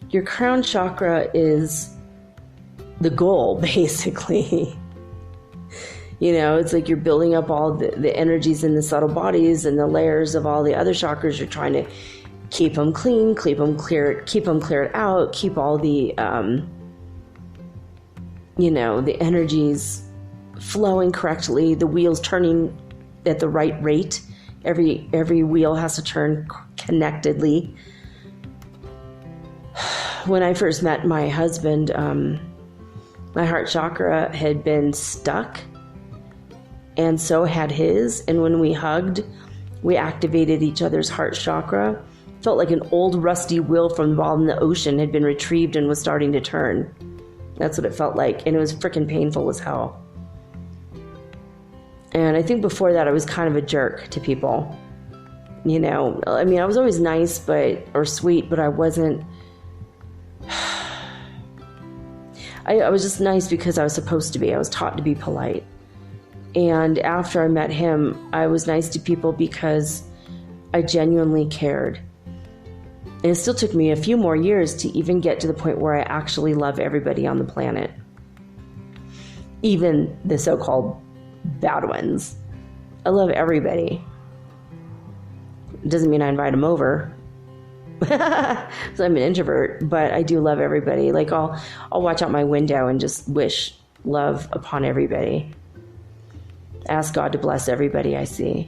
your Crown Chakra is the goal, basically. It's like you're building up all the energies in the subtle bodies and the layers of all the other chakras. You're trying to keep them clean, keep them cleared out, keep all the, the energies flowing correctly, the wheels turning at the right rate. Every wheel has to turn connectedly. When I first met my husband, my heart chakra had been stuck, and so had his. And when we hugged, we activated each other's heart chakra. Felt like an old rusty wheel from the bottom of the ocean had been retrieved and was starting to turn. That's what it felt like, and it was freaking painful as hell. And I think before that, I was kind of a jerk to people. I was always nice or sweet, but I wasn't. I was just nice because I was supposed to be. I was taught to be polite. And after I met him, I was nice to people because I genuinely cared. And it still took me a few more years to even get to the point where I actually love everybody on the planet. Even the so-called bad ones. I love everybody. It doesn't mean I invite them over. So I'm an introvert, but I do love everybody. Like I'll watch out my window and just wish love upon everybody. Ask God to bless everybody I see.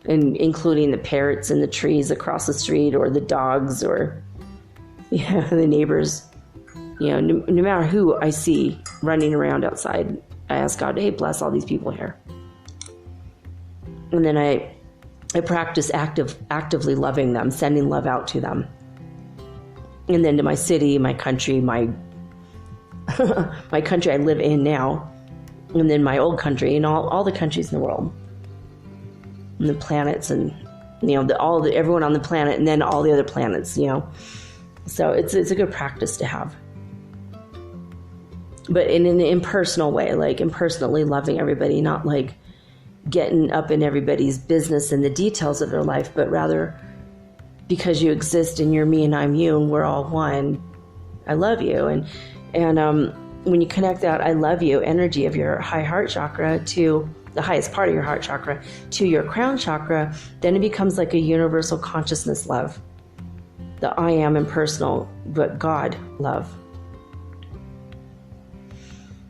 And including the parrots and the trees across the street, or the dogs, or the neighbors. No matter who I see running around outside, I ask God, hey, bless all these people here. And then I practice actively loving them, sending love out to them. And then to my city, my country, my country I live in now, and then my old country, and all the countries in the world, and the planets, and everyone on the planet, and then all the other planets. So it's a good practice to have, but in an impersonal way, like impersonally loving everybody, not like getting up in everybody's business and the details of their life, but rather because you exist and you're me and I'm you and we're all one. I love you. And when you connect that I love you energy of your high heart chakra to the highest part of your heart chakra to your crown chakra, then it becomes like a universal consciousness love. The I am impersonal, but God love.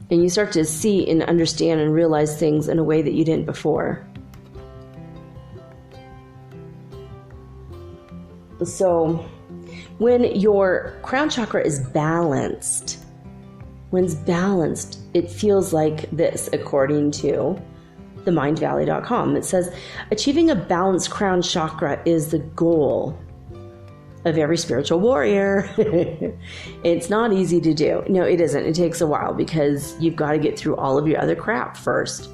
And you start to see and understand and realize things in a way that you didn't before. So when your crown chakra is balanced, when it's balanced, it feels like this, according to themindvalley.com. It says, achieving a balanced crown chakra is the goal of every spiritual warrior. It's not easy to do. No, it isn't. It takes a while because you've got to get through all of your other crap first.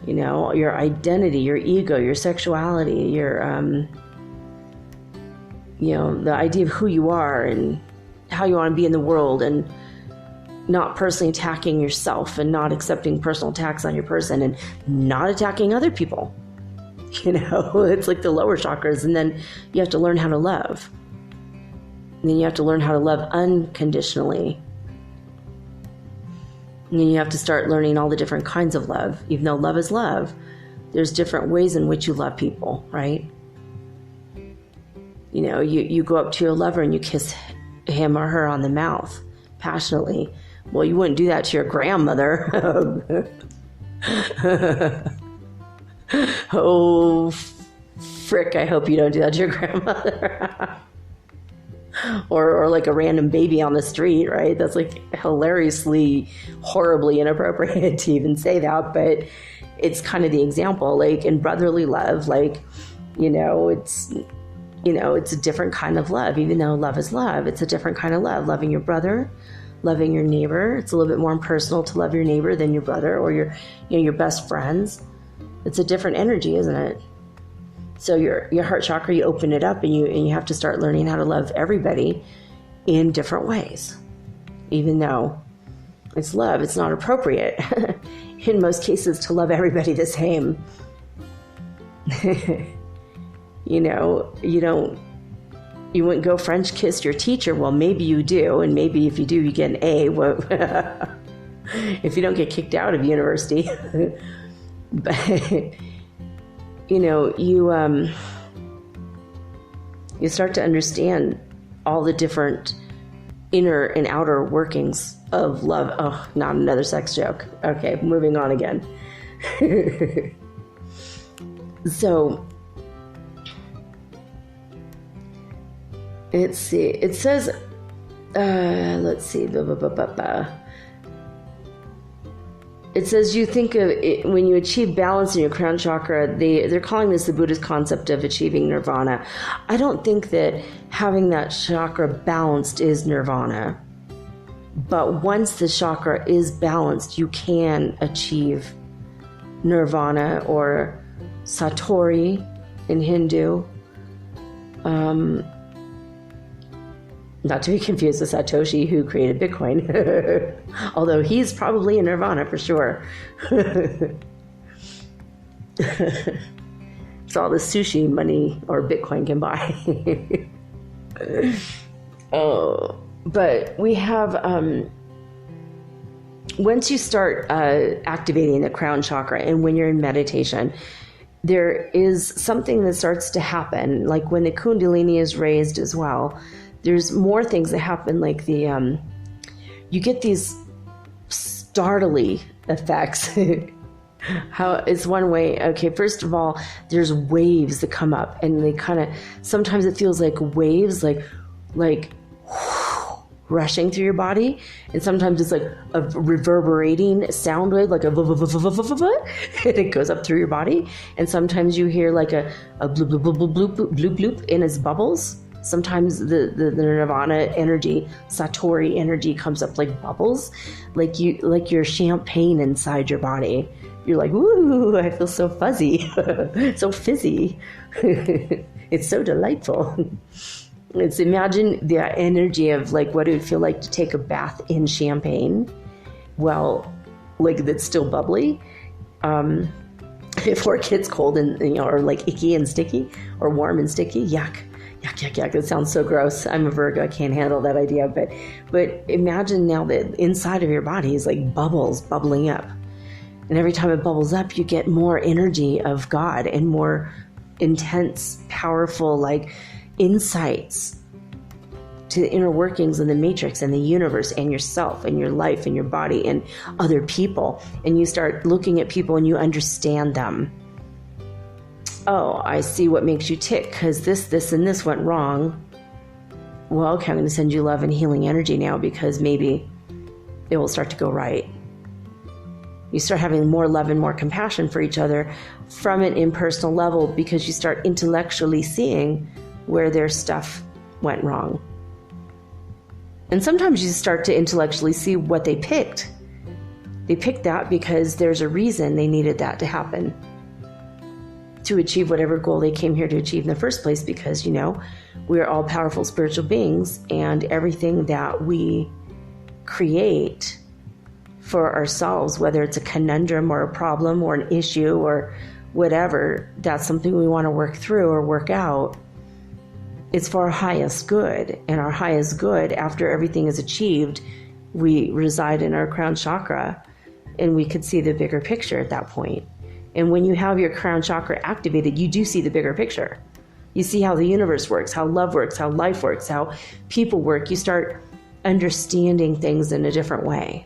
Your identity, your ego, your sexuality, your, the idea of who you are and how you want to be in the world, and not personally attacking yourself and not accepting personal attacks on your person and not attacking other people. It's like the lower chakras, and then you have to learn how to love. And then you have to learn how to love unconditionally. And then you have to start learning all the different kinds of love. Even though love is love, there's different ways in which you love people, right? You go up to your lover and you kiss him or her on the mouth passionately. Well, you wouldn't do that to your grandmother. Oh, frick, I hope you don't do that to your grandmother. or like a random baby on the street, right? That's like hilariously, horribly inappropriate to even say that, but it's kind of the example. Like in brotherly love, like, it's a different kind of love. Even though love is love, it's a different kind of love. Loving your brother, loving your neighbor. It's a little bit more impersonal to love your neighbor than your brother or your best friends. It's a different energy, isn't it? So your heart chakra, you open it up and you have to start learning how to love everybody in different ways. Even though it's love, it's not appropriate in most cases to love everybody the same. You wouldn't go French kiss your teacher. Well, maybe you do, and maybe if you do, you get an A. Well, if you don't get kicked out of university. But you start to understand all the different inner and outer workings of love. Oh, not another sex joke. Okay, moving on again. So let's see. It says, let's see. It says you think of it, when you achieve balance in your crown chakra, they're calling this the Buddhist concept of achieving nirvana. I don't think that having that chakra balanced is nirvana. But once the chakra is balanced, you can achieve nirvana or satori in Hindu. Not to be confused with Satoshi, who created Bitcoin. Although he's probably in nirvana for sure. It's all the sushi money or Bitcoin can buy. But we have, once you start activating the crown chakra, and when you're in meditation, there is something that starts to happen, like when the kundalini is raised as well. There's more things that happen, like you get these startly effects. How it's one way. Okay, first of all, there's waves that come up, and they kind of, sometimes it feels like waves, like rushing through your body, and sometimes it's like a reverberating sound wave, like a and it goes up through your body, and sometimes you hear like a bloop bloop bloop bloop bloop bloop bloop, and it's bubbles. Sometimes the nirvana energy, satori energy, comes up like bubbles, like your champagne inside your body. You're like, ooh, I feel so fuzzy, so fizzy. It's so delightful. It's, imagine the energy of like what it would feel like to take a bath in champagne. Well, like that's still bubbly. Before it gets cold and or like icky and sticky, or warm and sticky, yuck. Yuck, yuck, yuck. It sounds so gross. I'm a Virgo. I can't handle that idea. But imagine now that inside of your body is like bubbles bubbling up. And every time it bubbles up, you get more energy of God and more intense, powerful, like insights to the inner workings of the matrix and the universe and yourself and your life and your body and other people. And you start looking at people and you understand them. Oh, I see what makes you tick because this, and this went wrong. Well, okay, I'm going to send you love and healing energy now because maybe it will start to go right. You start having more love and more compassion for each other from an impersonal level because you start intellectually seeing where their stuff went wrong. And sometimes you start to intellectually see what they picked. They picked that because there's a reason they needed that to happen, to achieve whatever goal they came here to achieve in the first place, because, we are all powerful spiritual beings, and everything that we create for ourselves, whether it's a conundrum or a problem or an issue or whatever, that's something we want to work through or work out. It's for our highest good, and our highest good, after everything is achieved, we reside in our crown chakra, and we could see the bigger picture at that point. And when you have your crown chakra activated, you do see the bigger picture. You see how the universe works, how love works, how life works, how people work. You start understanding things in a different way.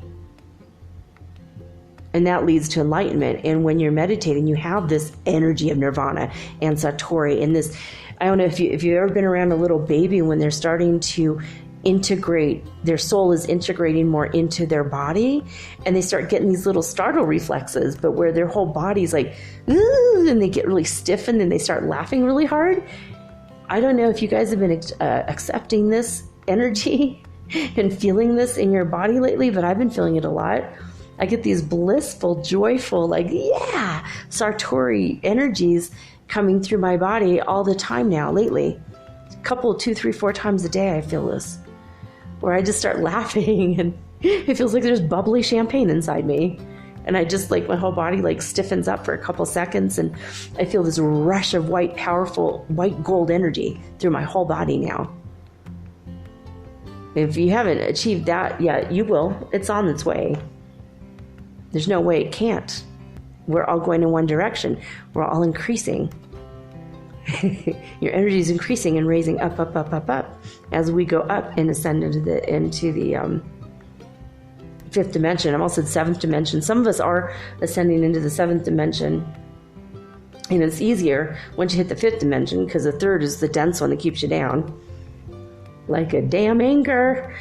And that leads to enlightenment. And when you're meditating, you have this energy of nirvana and satori and this I don't know if you've ever been around a little baby when they're starting to integrate, their soul is integrating more into their body, and they start getting these little startle reflexes, but where their whole body's like, ooh, and they get really stiff and then they start laughing really hard. I don't know if you guys have been accepting this energy and feeling this in your body lately, but I've been feeling it a lot. I get these blissful, joyful, like, yeah, Sartori energies coming through my body all the time now lately. A couple, 2, 3, 4 times a day I feel this, where I just start laughing and it feels like there's bubbly champagne inside me. And I just like, my whole body like stiffens up for a couple seconds and I feel this rush of white, powerful, white gold energy through my whole body now. If you haven't achieved that yet, you will. It's on its way. There's no way it can't. We're all going in one direction. We're all increasing. Your energy is increasing and raising up, up, up, up, up as we go up and ascend into the fifth dimension. I almost said seventh dimension. Some of us are ascending into the seventh dimension, and it's easier once you hit the fifth dimension because the third is the dense one that keeps you down, like a damn anchor.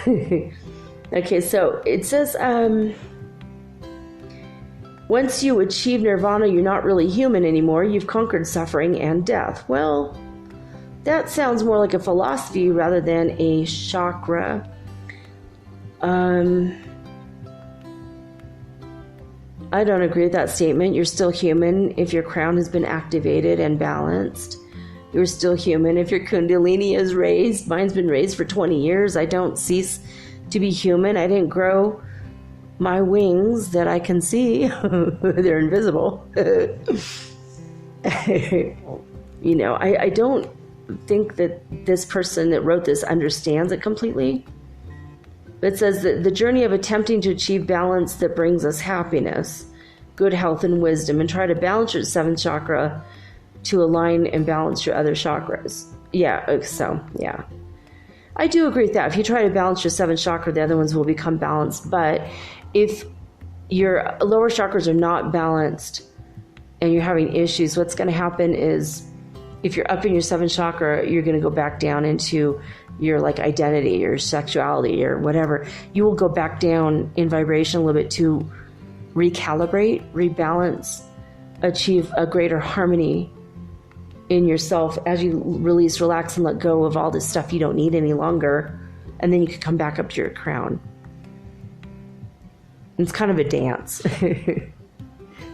Okay, so it says, once you achieve nirvana, you're not really human anymore. You've conquered suffering and death. Well, that sounds more like a philosophy rather than a chakra. I don't agree with that statement. You're still human if your crown has been activated and balanced. You're still human if your kundalini is raised. Mine's been raised for 20 years. I don't cease to be human. I didn't grow my wings that I can see. They're invisible. You know, I don't think that this person that wrote this understands it completely. It says that the journey of attempting to achieve balance that brings us happiness, good health, and wisdom, and try to balance your seventh chakra to align and balance your other chakras. Yeah, so, yeah. I do agree with that. If you try to balance your seventh chakra, the other ones will become balanced. But if your lower chakras are not balanced and you're having issues, what's going to happen is if you're up in your seventh chakra, you're going to go back down into your like identity, your sexuality, or whatever. You will go back down in vibration a little bit to recalibrate, rebalance, achieve a greater harmony in yourself as you release, relax, and let go of all this stuff you don't need any longer. And then you can come back up to your crown. It's kind of a dance.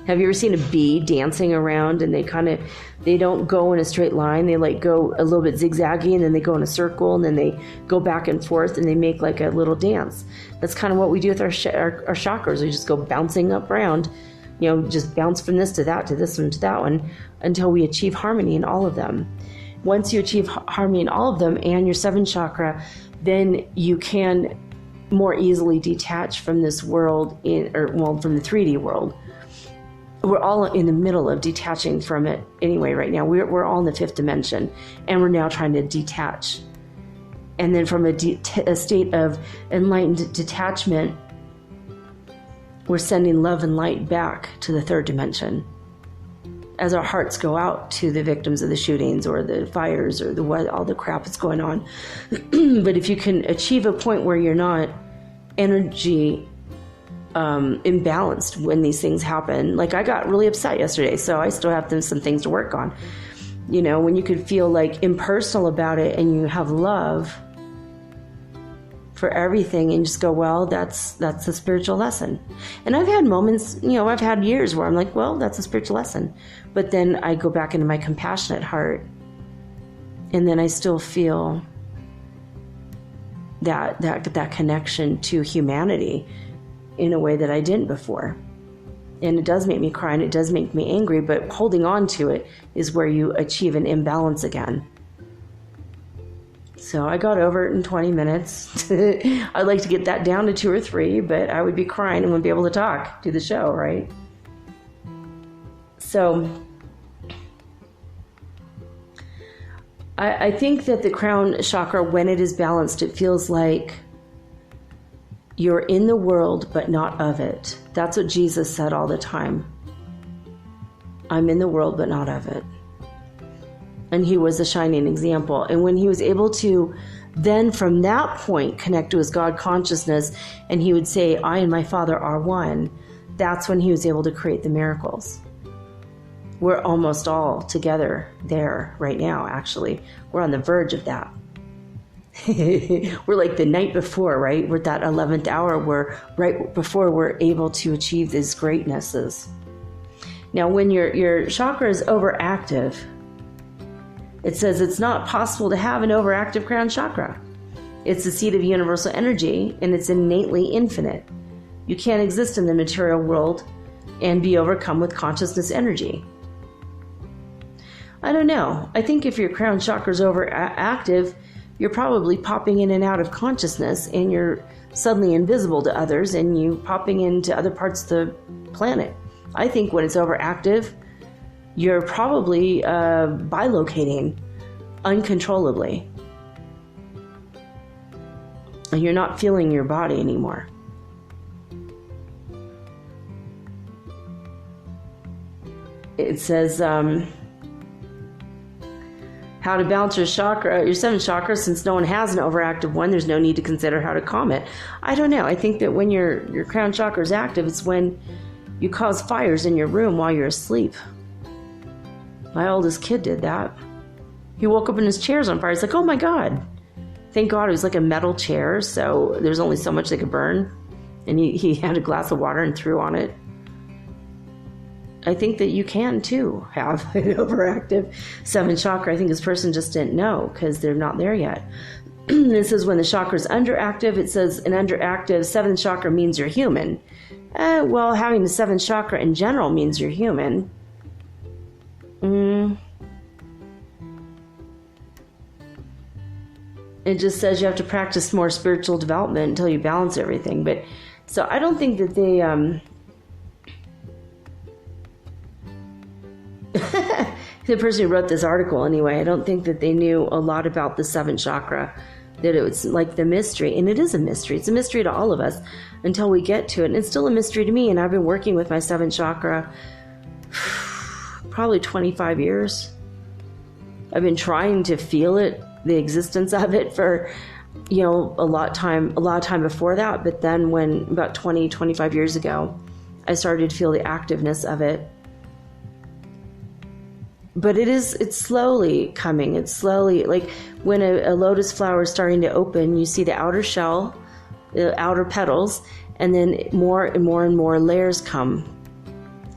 Have you ever seen a bee dancing around and they don't go in a straight line. They like go a little bit zigzaggy and then they go in a circle and then they go back and forth and they make like a little dance. That's kind of what we do with our chakras. We just go bouncing up around, you know, just bounce from this to that, to this one, to that one, until we achieve harmony in all of them. Once you achieve harmony in all of them and your seventh chakra, then you can more easily detach from this world from the 3D world. We're all in the middle of detaching from it anyway right now. We're all in the fifth dimension, and we're now trying to detach. And then from a state of enlightened detachment, we're sending love and light back to the third dimension as our hearts go out to the victims of the shootings or the fires or all the crap that's going on. But if you can achieve a point where you're not energy imbalanced when these things happen. Like I got really upset yesterday, so I still have some things to work on. You know, when you could feel like impersonal about it and you have love for everything and just go, well, that's a spiritual lesson. And I've had moments, you know, I've had years where I'm like, well, that's a spiritual lesson. But then I go back into my compassionate heart and then I still feel that connection to humanity in a way that I didn't before. And it does make me cry and it does make me angry, but holding on to it is where you achieve an imbalance again. So I got over it in 20 minutes. I'd like to get that down to 2 or 3, but I would be crying and wouldn't be able to talk, do the show, right? So I think that the crown chakra, when it is balanced, it feels like you're in the world, but not of it. That's what Jesus said all the time. I'm in the world, but not of it. And he was a shining example. And when he was able to then from that point connect to his God consciousness, and he would say, I and my Father are one, that's when he was able to create the miracles. We're almost all together there right now, actually. We're on the verge of that. We're like the night before, right? We're at that 11th hour where right before we're able to achieve these greatnesses. Now, when your chakra is overactive, it says it's not possible to have an overactive crown chakra. It's the seat of universal energy, and it's innately infinite. You can't exist in the material world and be overcome with consciousness energy. I don't know. I think if your crown chakra is overactive, you're probably popping in and out of consciousness, and you're suddenly invisible to others, and you popping into other parts of the planet. I think when it's overactive, you're probably bilocating uncontrollably. And you're not feeling your body anymore. It says, how to balance your chakra, your 7th chakra, since no one has an overactive one, there's no need to consider how to calm it. I don't know. I think that when your crown chakra is active, it's when you cause fires in your room while you're asleep. My oldest kid did that. He woke up and his chair's on fire. He's like, oh my God. Thank God it was like a metal chair, so there's only so much they could burn. And he had a glass of water and threw on it. I think that you can too have an overactive 7th chakra. I think this person just didn't know because they're not there yet. It says when the chakra is underactive, it says an underactive 7th chakra means you're human. Well, having the 7th chakra in general means you're human. It just says you have to practice more spiritual development until you balance everything. But so I don't think that they the person who wrote this article anyway, I don't think that they knew a lot about the 7th chakra, that it was like the mystery. And it is a mystery. It's a mystery to all of us until we get to it. And it's still a mystery to me. And I've been working with my 7th chakra probably 25 years. I've been trying to feel it, the existence of it, for a lot of time before that. But then when about 25 years ago, I started to feel the activeness of it. But it's slowly coming. It's slowly, like when a lotus flower is starting to open, you see the outer shell, the outer petals, and then more and more and more layers come.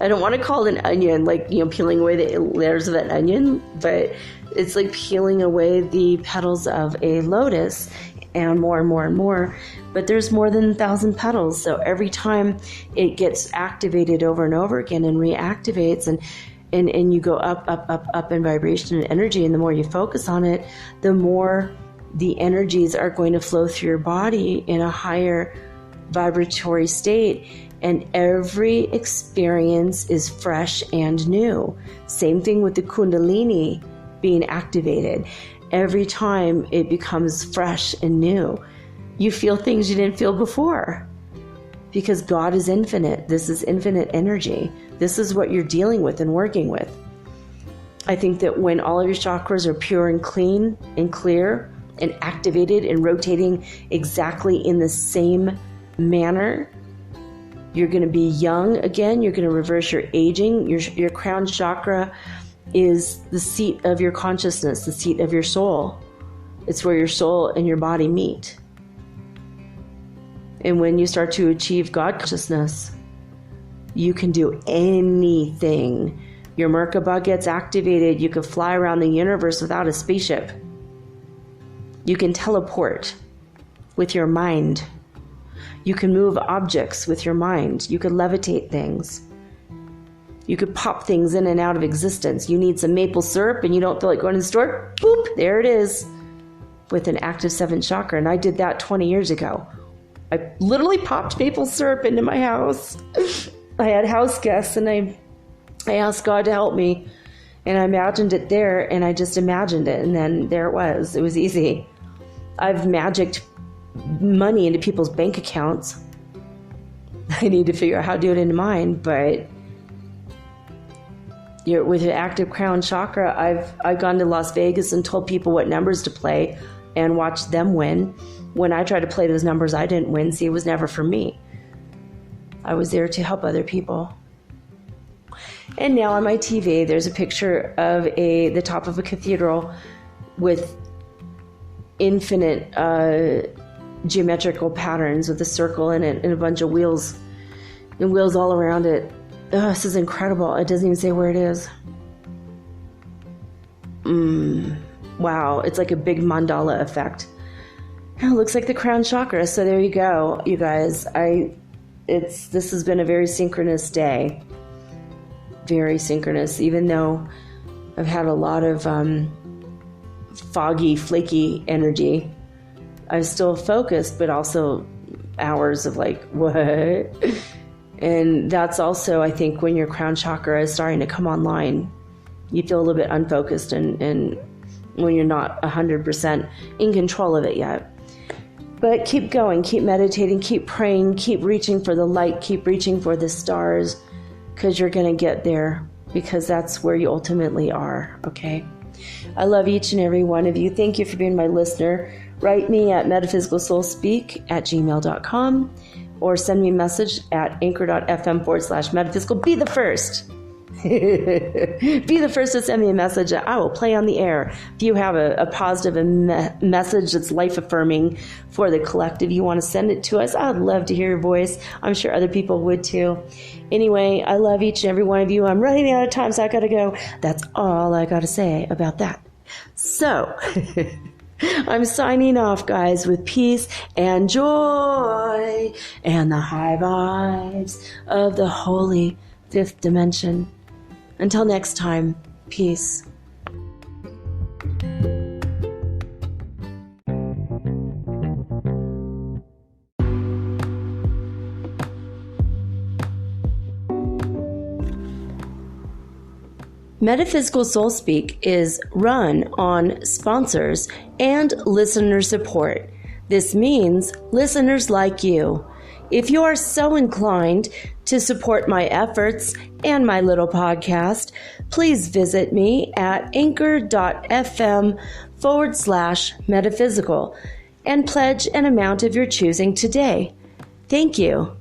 I don't want to call it an onion, like, peeling away the layers of an onion, but it's like peeling away the petals of a lotus, and more and more and more. But there's more than 1,000 petals. So every time it gets activated over and over again and reactivates, and you go up in vibration and energy, and the more you focus on it, the more the energies are going to flow through your body in a higher vibratory state, and every experience is fresh and new. Same thing with the Kundalini being activated. Every time it becomes fresh and new. You feel things you didn't feel before, because God is infinite. This is infinite energy. This is what you're dealing with and working with. I think that when all of your chakras are pure and clean and clear and activated and rotating exactly in the same manner, you're going to be young again. You're going to reverse your aging. Your crown chakra is the seat of your consciousness, the seat of your soul. It's where your soul and your body meet. And when you start to achieve God consciousness, you can do anything. Your Merkaba gets activated. You can fly around the universe without a spaceship. You can teleport with your mind. You can move objects with your mind. You can levitate things. You could pop things in and out of existence. You need some maple syrup and you don't feel like going to the store? Boop, there it is, with an active 7th chakra. And I did that 20 years ago. I literally popped maple syrup into my house. I had house guests, and I asked God to help me, and I imagined it there, and I just imagined it, and then there it was. It was easy. I've magicked money into people's bank accounts. I need to figure out how to do it into mine, but with an active Crown Chakra, I've gone to Las Vegas and told people what numbers to play and watched them win. When I tried to play those numbers, I didn't win. See, it was never for me. I was there to help other people. And now on my TV, there's a picture of the top of a cathedral with infinite geometrical patterns with a circle in it and a bunch of wheels and wheels all around it. Oh, this is incredible. It doesn't even say where it is. Wow, it's like a big mandala effect. It looks like the Crown Chakra. So there you go, you guys. This has been a very synchronous day. Very synchronous, even though I've had a lot of foggy, flaky energy. I'm still focused, but also hours of like, what? And that's also, I think, when your Crown Chakra is starting to come online, you feel a little bit unfocused and when you're not 100% in control of it yet. But keep going, keep meditating, keep praying, keep reaching for the light, keep reaching for the stars, because you're going to get there, because that's where you ultimately are, okay? I love each and every one of you. Thank you for being my listener. Write me at metaphysicalsoulspeak@gmail.com or send me a message at anchor.fm/metaphysical. Be the first. Be the first to send me a message that I will play on the air. If you have a positive message that's life-affirming for the collective, you want to send it to us, I'd love to hear your voice. I'm sure other people would too. Anyway, I love each and every one of you. I'm running out of time, so I got to go. That's all I got to say about that. So, I'm signing off, guys, with peace and joy and the high vibes of the holy fifth dimension. Until next time, peace. Metaphysical Soul Speak is run on sponsors and listener support. This means listeners like you. If you are so inclined to support my efforts and my little podcast, please visit me at anchor.fm/metaphysical and pledge an amount of your choosing today. Thank you.